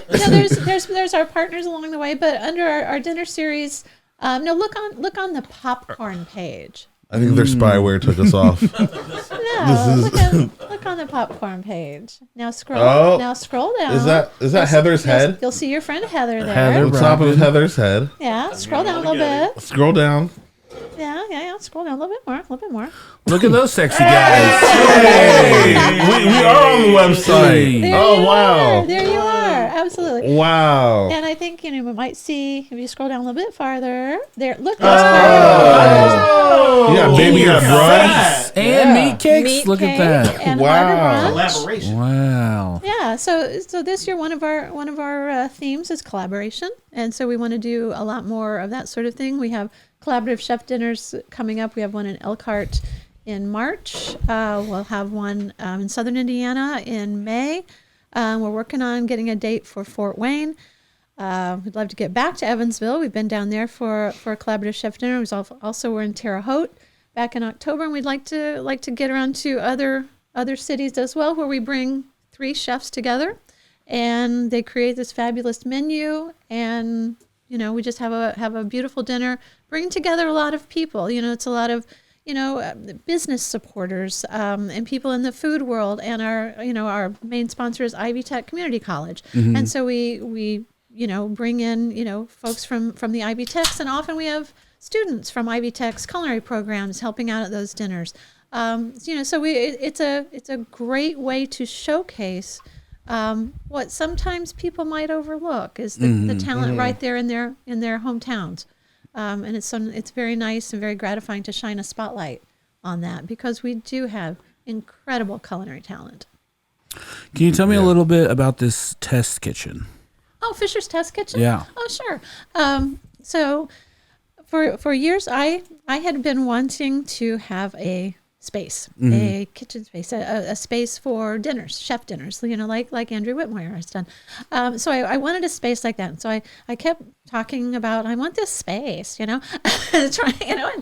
there's our partners along the way, but under our dinner series, no, look on the popcorn page. I think their spyware took us off. No, look on the popcorn page. Now scroll. Oh. Now scroll down. Is that Heather's head? You'll see your friend Heather there. Heather. The top of Heather's head. Yeah, scroll down a little bit. Scroll down. Yeah. Scroll down a little bit more. Look at those sexy guys. Hey, we are on the website. There you are. Absolutely. Wow. And I think, you know, we might see, if you scroll down a little bit farther, there, look, You got baby brunch and meat cakes. Look at that. And Wow. Harder Brunch. Collaboration. Wow. Yeah, so this year one of our themes is collaboration, and so we want to do a lot more of that sort of thing. We have collaborative chef dinners coming up. We have one in Elkhart in March. We'll have one in Southern Indiana in May. We're working on getting a date for Fort Wayne. We'd love to get back to Evansville. We've been down there for a collaborative chef dinner. We're in Terre Haute back in October, and we'd like to get around to other cities as well, where we bring 3 chefs together, and they create this fabulous menu, and you know, we just have a beautiful dinner, bringing together a lot of people. You know, it's a lot of, you know, business supporters and people in the food world, and our main sponsor is Ivy Tech Community College, and so we you know, bring in, you know, folks from the Ivy Techs, and often we have students from Ivy Tech's culinary programs helping out at those dinners. You know, so it's a great way to showcase what sometimes people might overlook is the talent right there in their hometowns. And it's very nice and very gratifying to shine a spotlight on that, because we do have incredible culinary talent. Can you tell me a little bit about this test kitchen? Oh, Fisher's Test Kitchen? Yeah. Oh, sure. So for years, I had been wanting to have a space, a kitchen space, a space for dinners, chef dinners, you know, like Andrew Whitmire has done. So I wanted a space like that. And so I kept talking about, I want this space, you know, and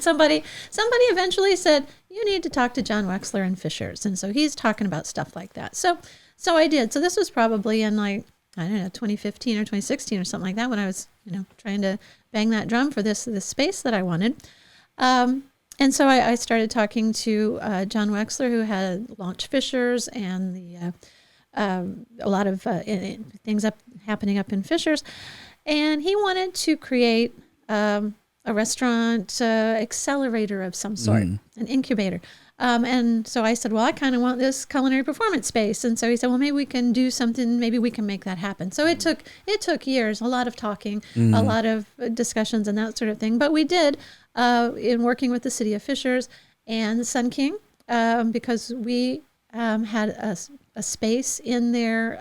somebody eventually said, you need to talk to John Wexler and Fisher's. And so he's talking about stuff like that. So I did. So this was probably in like, I don't know, 2015 or 2016 or something like that, when I was, you know, trying to bang that drum for this space that I wanted. And so I started talking to John Wexler, who had launched Fisher's and a lot of things happening up in Fisher's. And he wanted to create a restaurant accelerator of some sort, an incubator. And so I said, well, I kind of want this culinary performance space. And so he said, well, maybe we can do something. Maybe we can make that happen. So it took years, a lot of talking, a lot of discussions and that sort of thing. But we did in working with the city of Fishers and the Sun King, because we had a space in their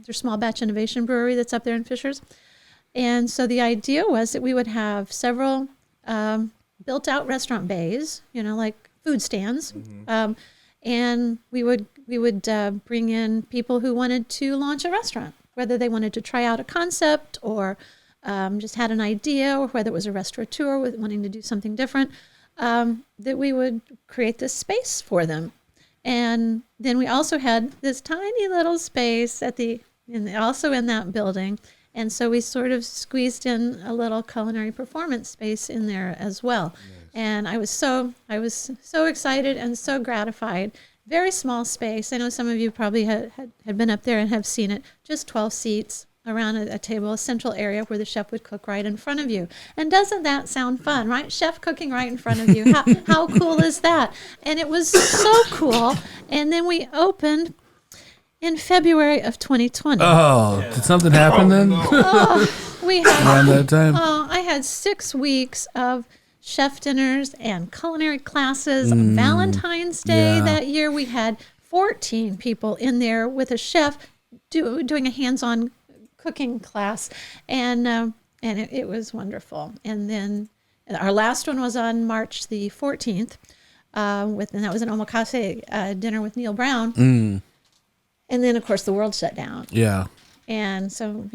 small batch innovation brewery that's up there in Fishers. And so the idea was that we would have several built out restaurant bays, like food stands. And we would bring in people who wanted to launch a restaurant, whether they wanted to try out a concept or just had an idea, or whether it was a restaurateur with wanting to do something different, that we would create this space for them. And then we also had this tiny little space also in that building. And so we sort of squeezed in a little culinary performance space in there as well. Nice. And I was so excited and so gratified. Very small space. I know some of you probably had been up there and have seen it. Just 12 seats around a table, a central area where the chef would cook right in front of you. And doesn't that sound fun, right? Chef cooking right in front of you. How cool is that? And it was so cool. And then we opened in February of 2020. Oh, did something happen then? We had around that time. I had 6 weeks of chef dinners and culinary classes. Valentine's Day that year, we had 14 people in there with a chef doing a hands-on cooking class, and it was wonderful. And then our last one was on March the 14th, and that was an omakase dinner with Neil Brown. And then, of course, the world shut down. Yeah. And so,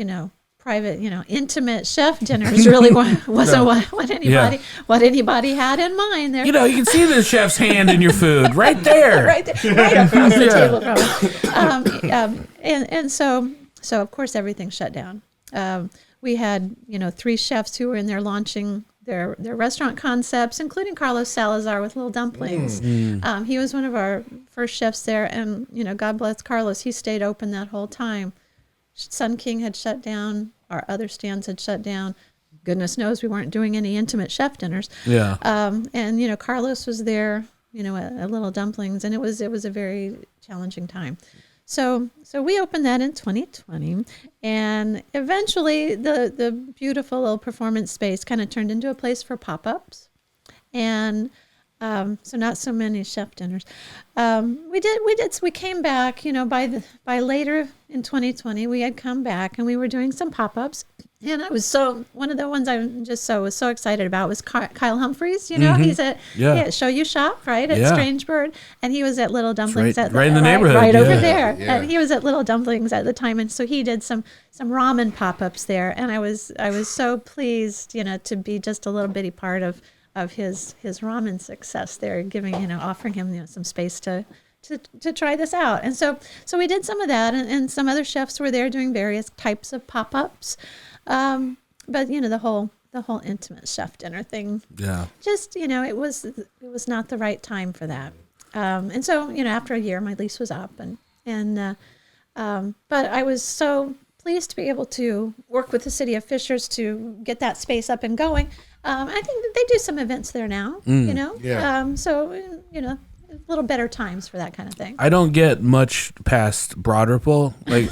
private, intimate chef dinners really wasn't what anybody had in mind there. You can see the chef's hand in your food right there. right across the table from it. And so of course, everything shut down. We had, 3 chefs who were in there launching their restaurant concepts, including Carlos Salazar with Little Dumplings. He was one of our first chefs there, and God bless Carlos, he stayed open that whole time. Sun King had shut down, our other stands had shut down. Goodness knows we weren't doing any intimate chef dinners. Yeah. And Carlos was there, at Little Dumplings, and it was a very challenging time. So we opened that in 2020, and eventually the beautiful little performance space kind of turned into a place for pop-ups, and so not so many chef dinners. We came back, by later in 2020, we had come back and we were doing some pop-ups. And I was one of the ones I was so excited about was Kyle Humphreys. He's at Show You Shop, right, at Strange Bird. And he was at Little Dumplings. Right in the neighborhood. Right over there. Yeah. And he was at Little Dumplings at the time. And so he did some ramen pop-ups there. And I was so pleased, to be just a little bitty part of his ramen success there, offering him, some space to try this out. And so we did some of that, and some other chefs were there doing various types of pop-ups. But the whole intimate chef dinner thing, just it was not the right time for that. And so after a year, my lease was up, and but I was so pleased to be able to work with the city of Fishers to get that space up and going. I think that they do some events there now. So a little better times for that kind of thing. I don't get much past Broad Ripple. Like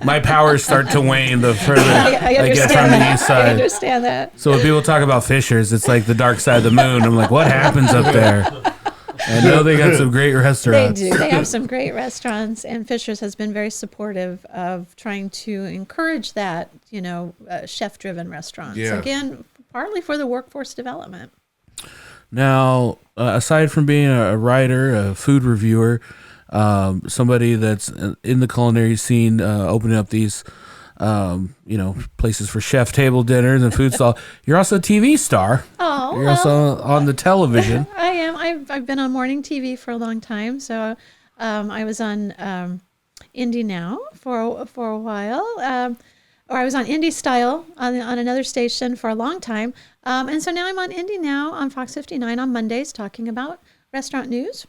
my powers start to wane the further I get from the east side. I understand that. So when people talk about Fishers, it's like the dark side of the moon. I'm like, what happens up there? I know they got some great restaurants. They do. They have some great restaurants, and Fishers has been very supportive of trying to encourage that, chef-driven restaurants. Yeah. Again, partly for the workforce development. Now, aside from being a writer, a food reviewer, somebody that's in the culinary scene, opening up these, places for chef table dinners and food stall, you're also a TV star. Oh, you're also on the television. I am. I've been on morning TV for a long time. So, I was on Indy Now for a while. Or I was on Indy Style on another station for a long time. And so now I'm on Indy Now on Fox 59 on Mondays talking about restaurant news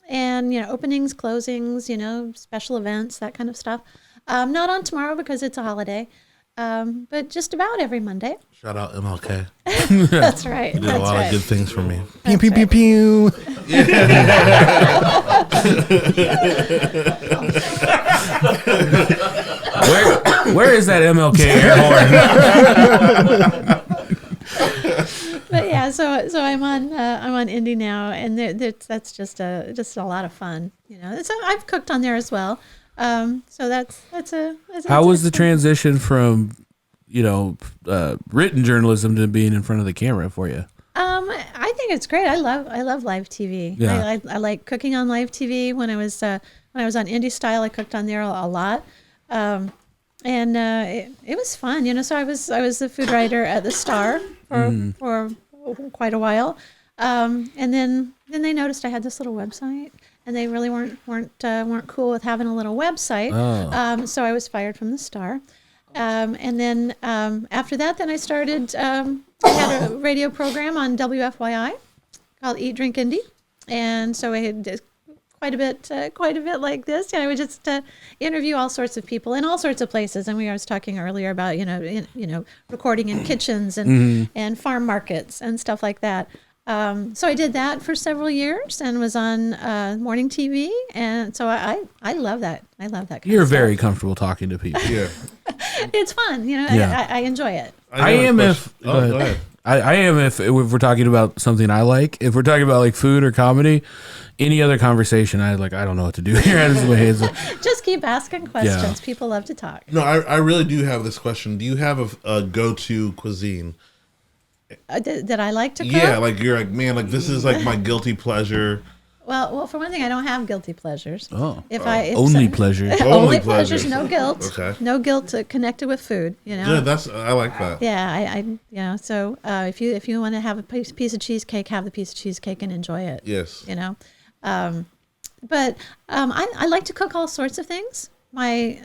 and, openings, closings, special events, that kind of stuff. Not on tomorrow because it's a holiday. but just about every Monday. Shout out MLK. That's right. Did a That's lot right. of good things for me. Pew, pew, pew, pew. Where is that MLK air horn? But yeah, so I'm on Indy now, and that's just a lot of fun, you know. So I've cooked on there as well. So that's How was the transition from, written journalism to being in front of the camera for you? I think it's great. I love live TV. Yeah. I like cooking on live TV. When I was on Indy Style, I cooked on there a lot. And it was fun, you know. So I was the food writer at the Star for quite a while, and then they noticed I had this little website, and they really weren't cool with having a little website. Oh. So I was fired from the Star, and then after that, then I started. I had a radio program on WFYI called Eat Drink Indy, and so I had quite a bit like this. And I would just interview all sorts of people in all sorts of places. And I was talking earlier about recording in kitchens and farm markets and stuff like that. So I did that for several years and was on morning TV. And so I love that. I love that. You're very comfortable talking to people. Yeah. It's fun, you know. Yeah. I enjoy it. I am if Go ahead. I am if we're talking about something I like. If we're talking about like food or comedy, any other conversation, I don't know what to do here. I just my hands up. Just keep asking questions. Yeah. People love to talk. No, I really do have this question. Do you have a go-to cuisine? That I like to cook. Yeah, like you're like, man, like this is like my guilty pleasure. Well, for one thing, I don't have guilty pleasures. Oh. If Only pleasure. Only Only pleasures, pleasures. no guilt. Okay. No guilt connected with food. You know. Good, I like that. Yeah, So if you want to have a piece of cheesecake, have the piece of cheesecake and enjoy it. Yes. You know, but I like to cook all sorts of things. My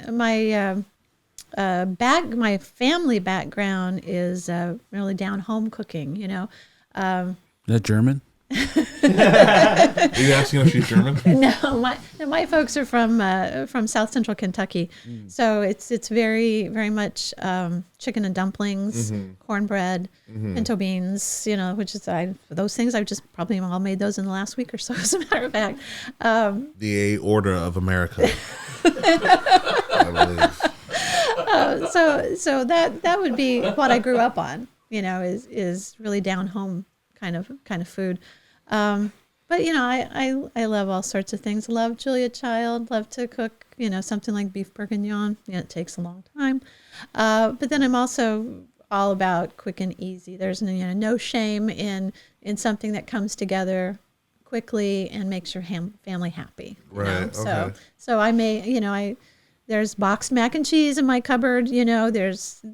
family background is really down home cooking. You know. Is that German? Are you asking if she's German? No, my folks are from South Central Kentucky, so it's very very much chicken and dumplings, cornbread, pinto beans. You know, which is those things I've just probably all made those in the last week or so. As a matter of fact, The Order of America. I believe. so that would be what I grew up on. You know, is really down home kind of food. But you know, I love all sorts of things. Love Julia Child. Love to cook. You know, something like beef bourguignon. Yeah, it takes a long time. But then I'm also all about quick and easy. There's no shame in something that comes together quickly and makes your family happy. You know? Right, okay. So I may there's boxed mac and cheese in my cupboard. You know, there's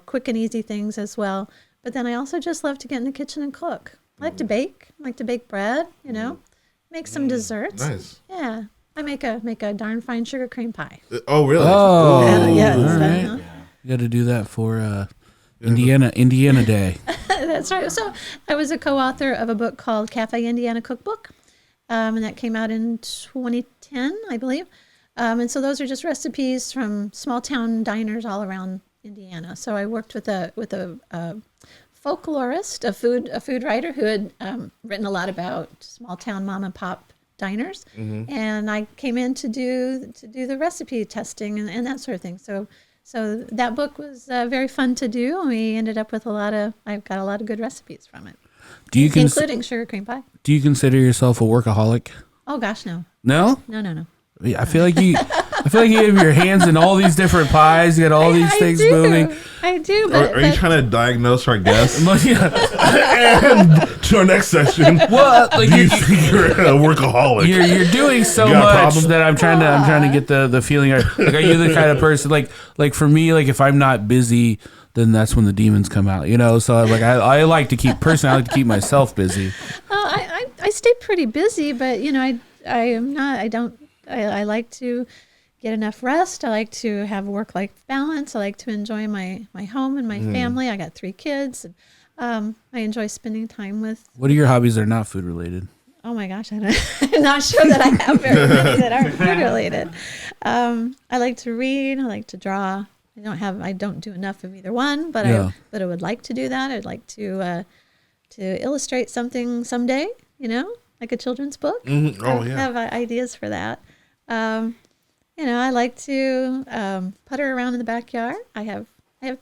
quick and easy things as well. But then I also just love to get in the kitchen and cook. I like to bake. I like to bake bread, you know, make some desserts. Nice. Yeah. I make a darn fine sugar cream pie. Oh, really? Oh, Yes. all right. You got to do that for Indiana Day. That's right. So I was a co-author of a book called Cafe Indiana Cookbook, and that came out in 2010, I believe. And so those are just recipes from small town diners all around Indiana. So I worked with a folklorist, a food writer who had written a lot about small town mom and pop diners, and I came in to do the recipe testing and that sort of thing. So that book was very fun to do, and we ended up with I've got a lot of good recipes from it, including sugar cream pie. Do you consider yourself a workaholic? Oh gosh, no. No? No. I feel like you have your hands in all these different pies. You got all these things moving. I do. But, Are you trying to diagnose our guests? Yeah. And to our next session, Well, like do you think you're a workaholic? you're doing so You got a much problem? that I'm trying to get the feeling. Like, are you the kind of person like for me? Like, if I'm not busy, then that's when the demons come out. You know. So I like to keep myself busy. I stay pretty busy, but you know, I like to get enough rest. I like to have work-life balance. I like to enjoy my home and my family. I got 3 kids. I enjoy spending time with. What are your hobbies that are not food related? Oh my gosh, I'm not sure that I have very many that aren't food related. I like to read. I like to draw. I I don't do enough of either one, but Yeah. I would like to do that. I'd like to illustrate something someday, like a children's book. Mhm. Oh, yeah. I have ideas for that. I like to putter around in the backyard. I have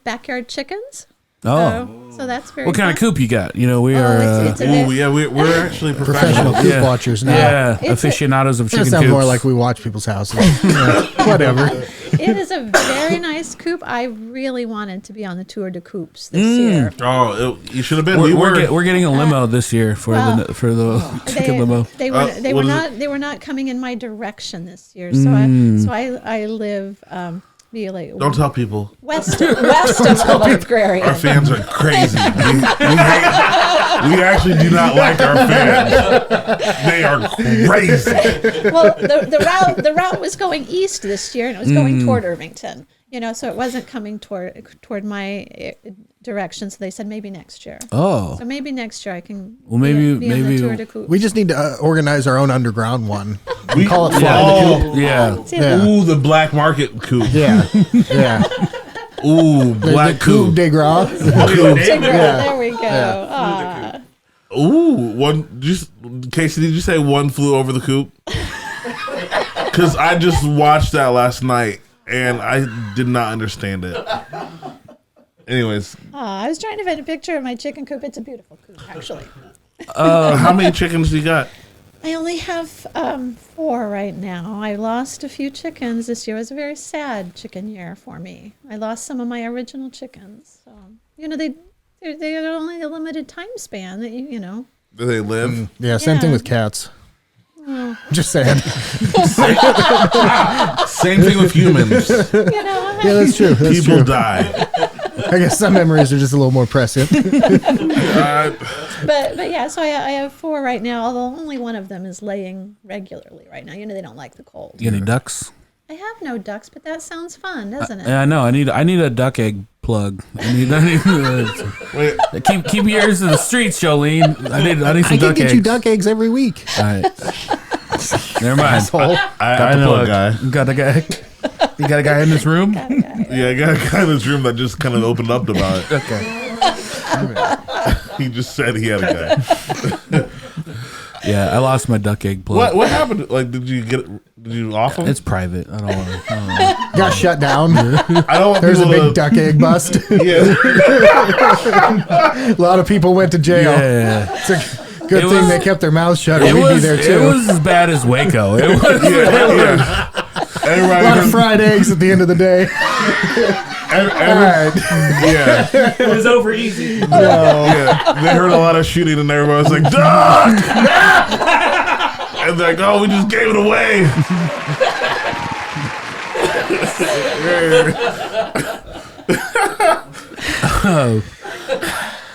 backyard chickens. So that's very What kind of fun. coop you got? We are it's a Oh, bit- yeah, we're actually Professional professional. coop watchers now. yeah, It's a- aficionados of That chicken sounds coops. more like we watch people's houses. Yeah, whatever. It is a very nice coop. I really wanted to be on the Tour de Coops this year. Oh, you should have been. We're getting a limo this year for the chicken limo. They what is they were not coming in my direction this year. So I live like Don't tell people. west of Philadelphia Prairie. Our fans are crazy. We actually do not like our fans. They are crazy. Well, the route was going east this year, and it was going toward Irvington. So it wasn't coming toward my direction. So they said maybe next year. Oh, So maybe next year I can. Well, maybe- be on the maybe- Tour de Coops. We just need to organize our own underground one. We call it yeah, yeah. Yeah. Ooh, the black market coup. Yeah, yeah. Ooh, black the coup coup. de grace. There we go. Ah. Ooh, Casey, did you say one flew over the coop? Because I just watched that last night and I did not understand it. Anyways, I was trying to find a picture of my chicken coop. It's a beautiful coop, actually. how many chickens do you got? I only have 4 right now. I lost a few chickens this year. It was a very sad chicken year for me. I lost some of my original chickens. So, they are only a limited time span that you know. Do they live? Yeah, same thing Yeah. with cats. Just saying. Same thing with humans. Yeah, that's true. That's People true. die. I guess some memories are just a little more prescient. But yeah, so I have 4 right now, although only one of them is laying regularly right now. They don't like the cold. You got any ducks? I have no ducks, but that sounds fun, doesn't it? Yeah, I know. I need a duck egg plug. Wait, keep your ears to the streets, Jolene. I need some I can duck get eggs. you duck eggs every week. All right. Never mind. Asshole. I the know plug. a guy. Got a guy. You got a guy in this room? Yeah, I got a guy in this room that just kind of opened up about it. Okay. He just said he had a guy. Yeah, I lost my duck egg plug. What happened? Like, did you off him? It's private. I don't want to. Got shut down. I don't want There's a people big duck egg bust. Yeah. A lot of people went to jail. Yeah. It's a good thing they kept their mouths shut, or It we'd be was, there it too. was as bad as Waco. It was. Yeah. A Everybody lot of heard, fried eggs at the end of the day. All right. yeah. It was over easy. Yeah. They heard a lot of shooting and everybody was like, duck! And they're like, oh, we just gave it away.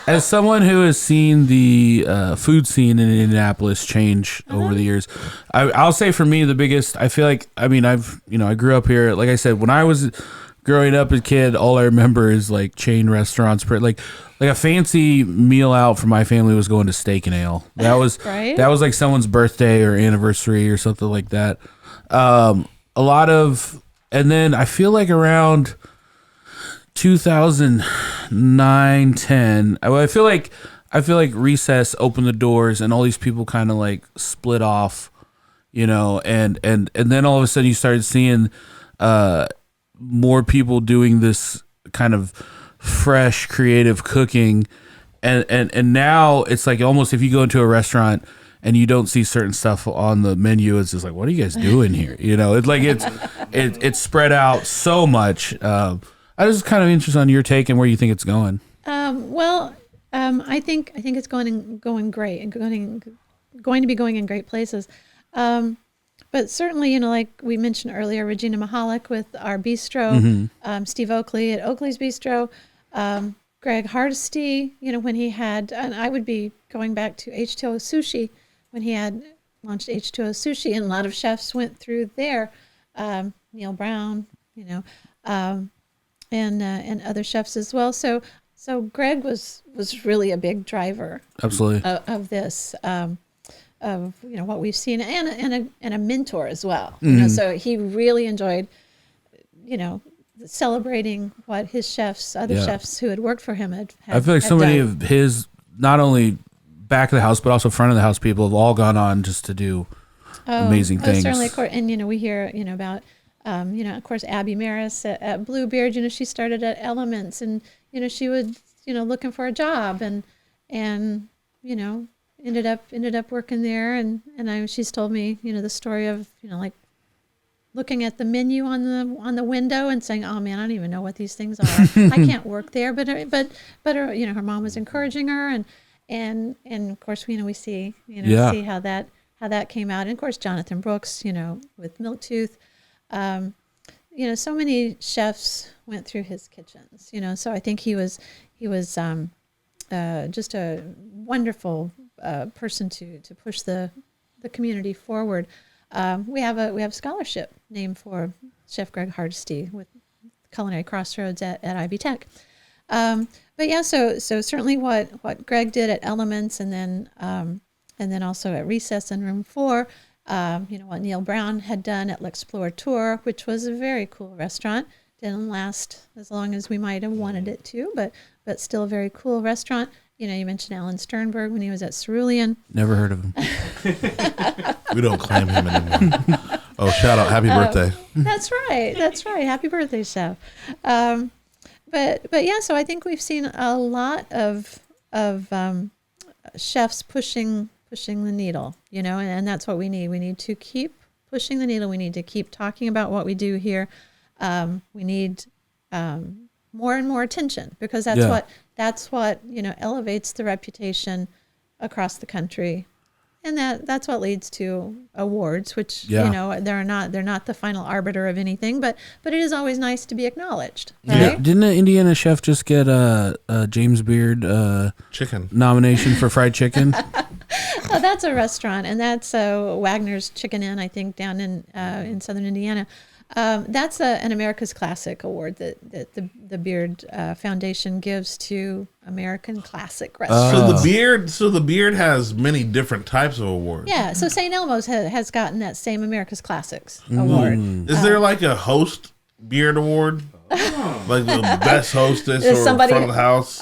As someone who has seen the food scene in Indianapolis change over the years, I'll say for me the biggest. I feel like I grew up here. Like I said, when I was growing up as a kid, all I remember is like chain restaurants. Like a fancy meal out for my family was going to Steak and Ale. That was Right. That was like someone's birthday or anniversary or something like that. A lot of, and then I feel like around 2009, 10. I feel like recess opened the doors and all these people kind of like split off, and then all of a sudden you started seeing more people doing this kind of fresh creative cooking, and now it's like almost if you go into a restaurant and you don't see certain stuff on the menu, it's just like, what are you guys doing here? It's like it's spread out so much. I was kind of interested on your take and where you think it's going. I think it's going great and going to be going in great places. But certainly, like we mentioned earlier, Regina Mahalik with our bistro, Steve Oakley at Oakley's Bistro, Greg Hardesty, when he had, and I would be going back to H2O Sushi when he had launched H2O Sushi, and a lot of chefs went through there. Neil Brown, and other chefs as well. So Greg was really a big driver. Absolutely. Of this, of what we've seen, and a mentor as well. Mm-hmm. So he really enjoyed, celebrating what his chefs, other chefs who had worked for him had I feel like so many of his, not only back of the house, but also front of the house people have all gone on just to do amazing things. Certainly, of course, and we hear about of course Abby Maris at Bluebeard. She started at Elements, and she would looking for a job, and ended up working there, and she's told me the story of like looking at the menu on the window and saying, "Oh man, I don't even know what these things are. I can't work there." But her mom was encouraging her, and of course we see see how that came out. And of course Jonathan Brooks, with Milktooth, so many chefs went through his kitchens. So I think he was just a wonderful person to push the community forward. We have a scholarship named for Chef Greg Hardesty with Culinary Crossroads at Ivy Tech. But yeah, so certainly what Greg did at Elements, and then also at Recess and Room 4, what Neil Brown had done at L'Explorateur, which was a very cool restaurant. Didn't last as long as we might have wanted it to, but still a very cool restaurant. You mentioned Alan Sternberg when he was at Cerulean. Never heard of him. We don't claim him anymore. Oh, shout out. Happy birthday. That's right. Happy birthday, Chef. But yeah, so I think we've seen a lot of chefs pushing the needle, and that's what we need. We need to keep pushing the needle. We need to keep talking about what we do here. We need more and more attention, because that's what elevates the reputation across the country, and that's what leads to awards, which they're not the final arbiter of anything, but it is always nice to be acknowledged. Right? Yeah. Didn't an Indiana chef just get a James Beard chicken nomination for fried chicken? Oh, that's a restaurant, and that's Wagner's Chicken Inn, I think, down in southern Indiana. That's an America's Classic award that the Beard Foundation gives to American classic restaurants. So the Beard has many different types of awards. Yeah, so St. Elmo's has gotten that same America's Classics award. Is there like a host Beard award? Like the best hostess or front of the house?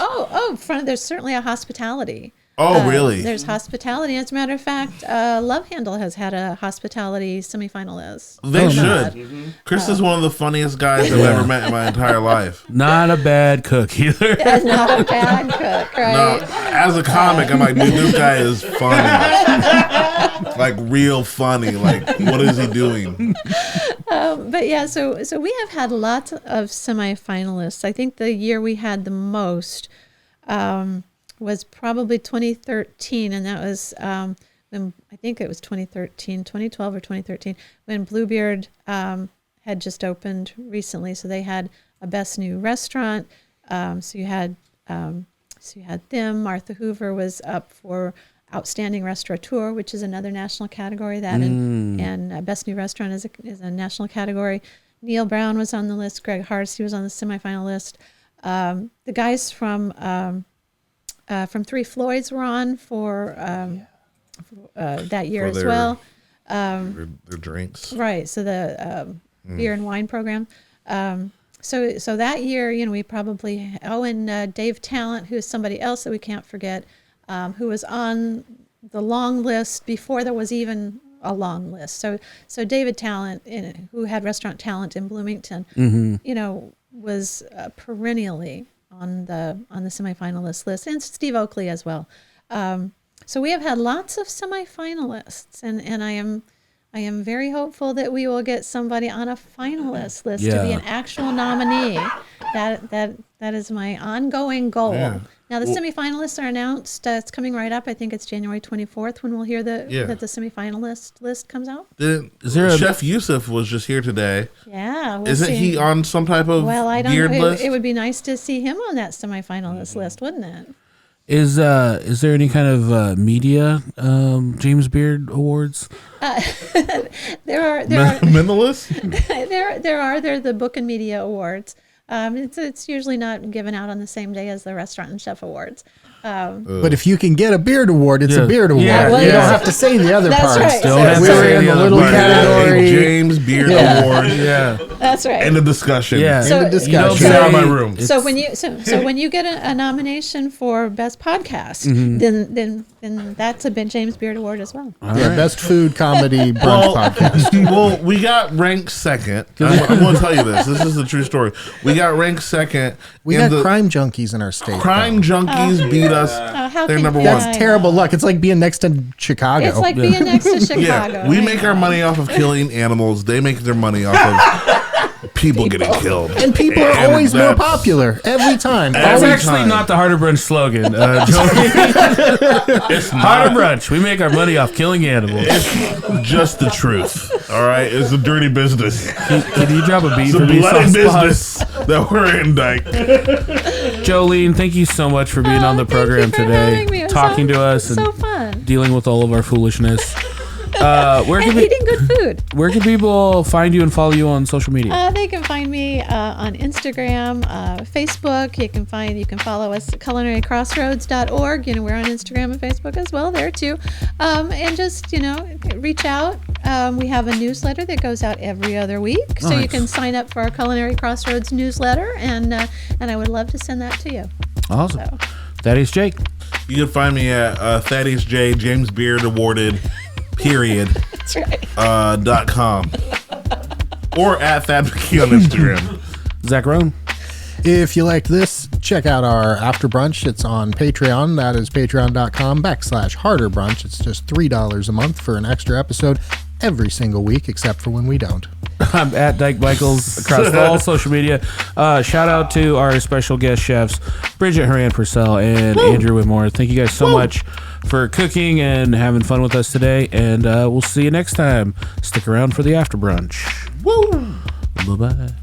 There's certainly a hospitality. Oh, really? There's hospitality. As a matter of fact, Love Handle has had a hospitality semifinalist. They should. Chris is one of the funniest guys I've ever met in my entire life. Not a bad cook either. Yeah, not a bad cook, right? No, as a comic, I'm like, dude, this guy is funny. Like, real funny. Like, what is he doing? But yeah, so we have had lots of semifinalists. I think the year we had the most was probably 2013, and that was when I think it was 2012 or 2013, when Bluebeard had just opened recently. So they had a Best New Restaurant. So you had them. Martha Hoover was up for Outstanding Restaurateur, which is another national category. And Best New Restaurant is a national category. Neil Brown was on the list. Greg Hardesty was on the semifinal list. The guys from Three Floyds were on for that year as well. Their drinks. Right. So the beer and wine program. So that year, we probably, and Dave Talent, who is somebody else that we can't forget, who was on the long list before there was even a long list. So David Talent, who had Restaurant Talent in Bloomington, was perennially on the semifinalist list, and Steve Oakley as well. So we have had lots of semifinalists, and I am very hopeful that we will get somebody on a finalist list to be an actual nominee. That is my ongoing goal. Yeah. Now the semifinalists are announced. It's coming right up. I think it's January 24th when we'll hear that the semifinalist list comes out. Chef Yusuf was just here today. Yeah. Isn't he on some type of Beard list? It would be nice to see him on that semifinalist list, wouldn't it? Is there any kind of media James Beard awards? There are Mentalist? They're the Book and Media Awards. It's usually not given out on the same day as the Restaurant and Chef Awards. But if you can get a beard award, it's Yeah. a beard award. Yeah, well, you yeah. don't have to say the other That's parts. right. Don't have to We're say in the the other little part. category. James Beard Yeah. Award. Yeah. That's right. End of discussion. Yeah. So- End of You don't discussion. Get out of say- my room. So when you get a nomination for best podcast, then that's a Ben James Beard Award as well. Yeah, best food comedy brunch podcast. Well, we got ranked second. I'm going to tell you this. This is the true story. We got ranked second. We in got the crime junkies in our state. Crime junkies beat us. How They're can number you one. deny That's that? terrible luck. It's like being next to Chicago. It's like being next to Chicago. Yeah, we I make know. our money off of killing animals. They make their money off of people getting killed. and people are And always more that's- popular every time. That's Every actually time. not the Harder Brunch slogan. Harder Brunch. We make our money off killing animals. It's just the truth. All right, it's a dirty business. Can you drop a beat It's for a me? bloody Soft spot? business that we're in, Dyke. Jolene, thank you so much for being on the Thank you program for today, having me. It was talking so- to us and so fun. dealing with all of our foolishness. Where And can eating good food. where can people find you and follow you on social media? They can find me on Instagram, Facebook. You can follow us at culinarycrossroads.org. We're on Instagram and Facebook as well there too. And just reach out. We have a newsletter that goes out every other week, so you Nice. can sign up for our Culinary Crossroads newsletter, and I would love to send that to you. Awesome. So. Thaddaeus Jake. You can find me at Thaddaeus J. James Beard Awarded. Period. That's right. .com or at Thad Mckee on Instagram. Zach Roan. If you liked this, check out our After Brunch. It's on Patreon. That is patreon.com/Harder Brunch. It's just $3 a month for an extra episode every single week, except for when we don't. I'm at Dyke Michaels across all social media. Shout out to our special guest chefs, Bridget Horan Purcell and Andrew Whitmore. Thank you guys so much for cooking and having fun with us today. And we'll see you next time. Stick around for the After Brunch. Woo! Bye-bye.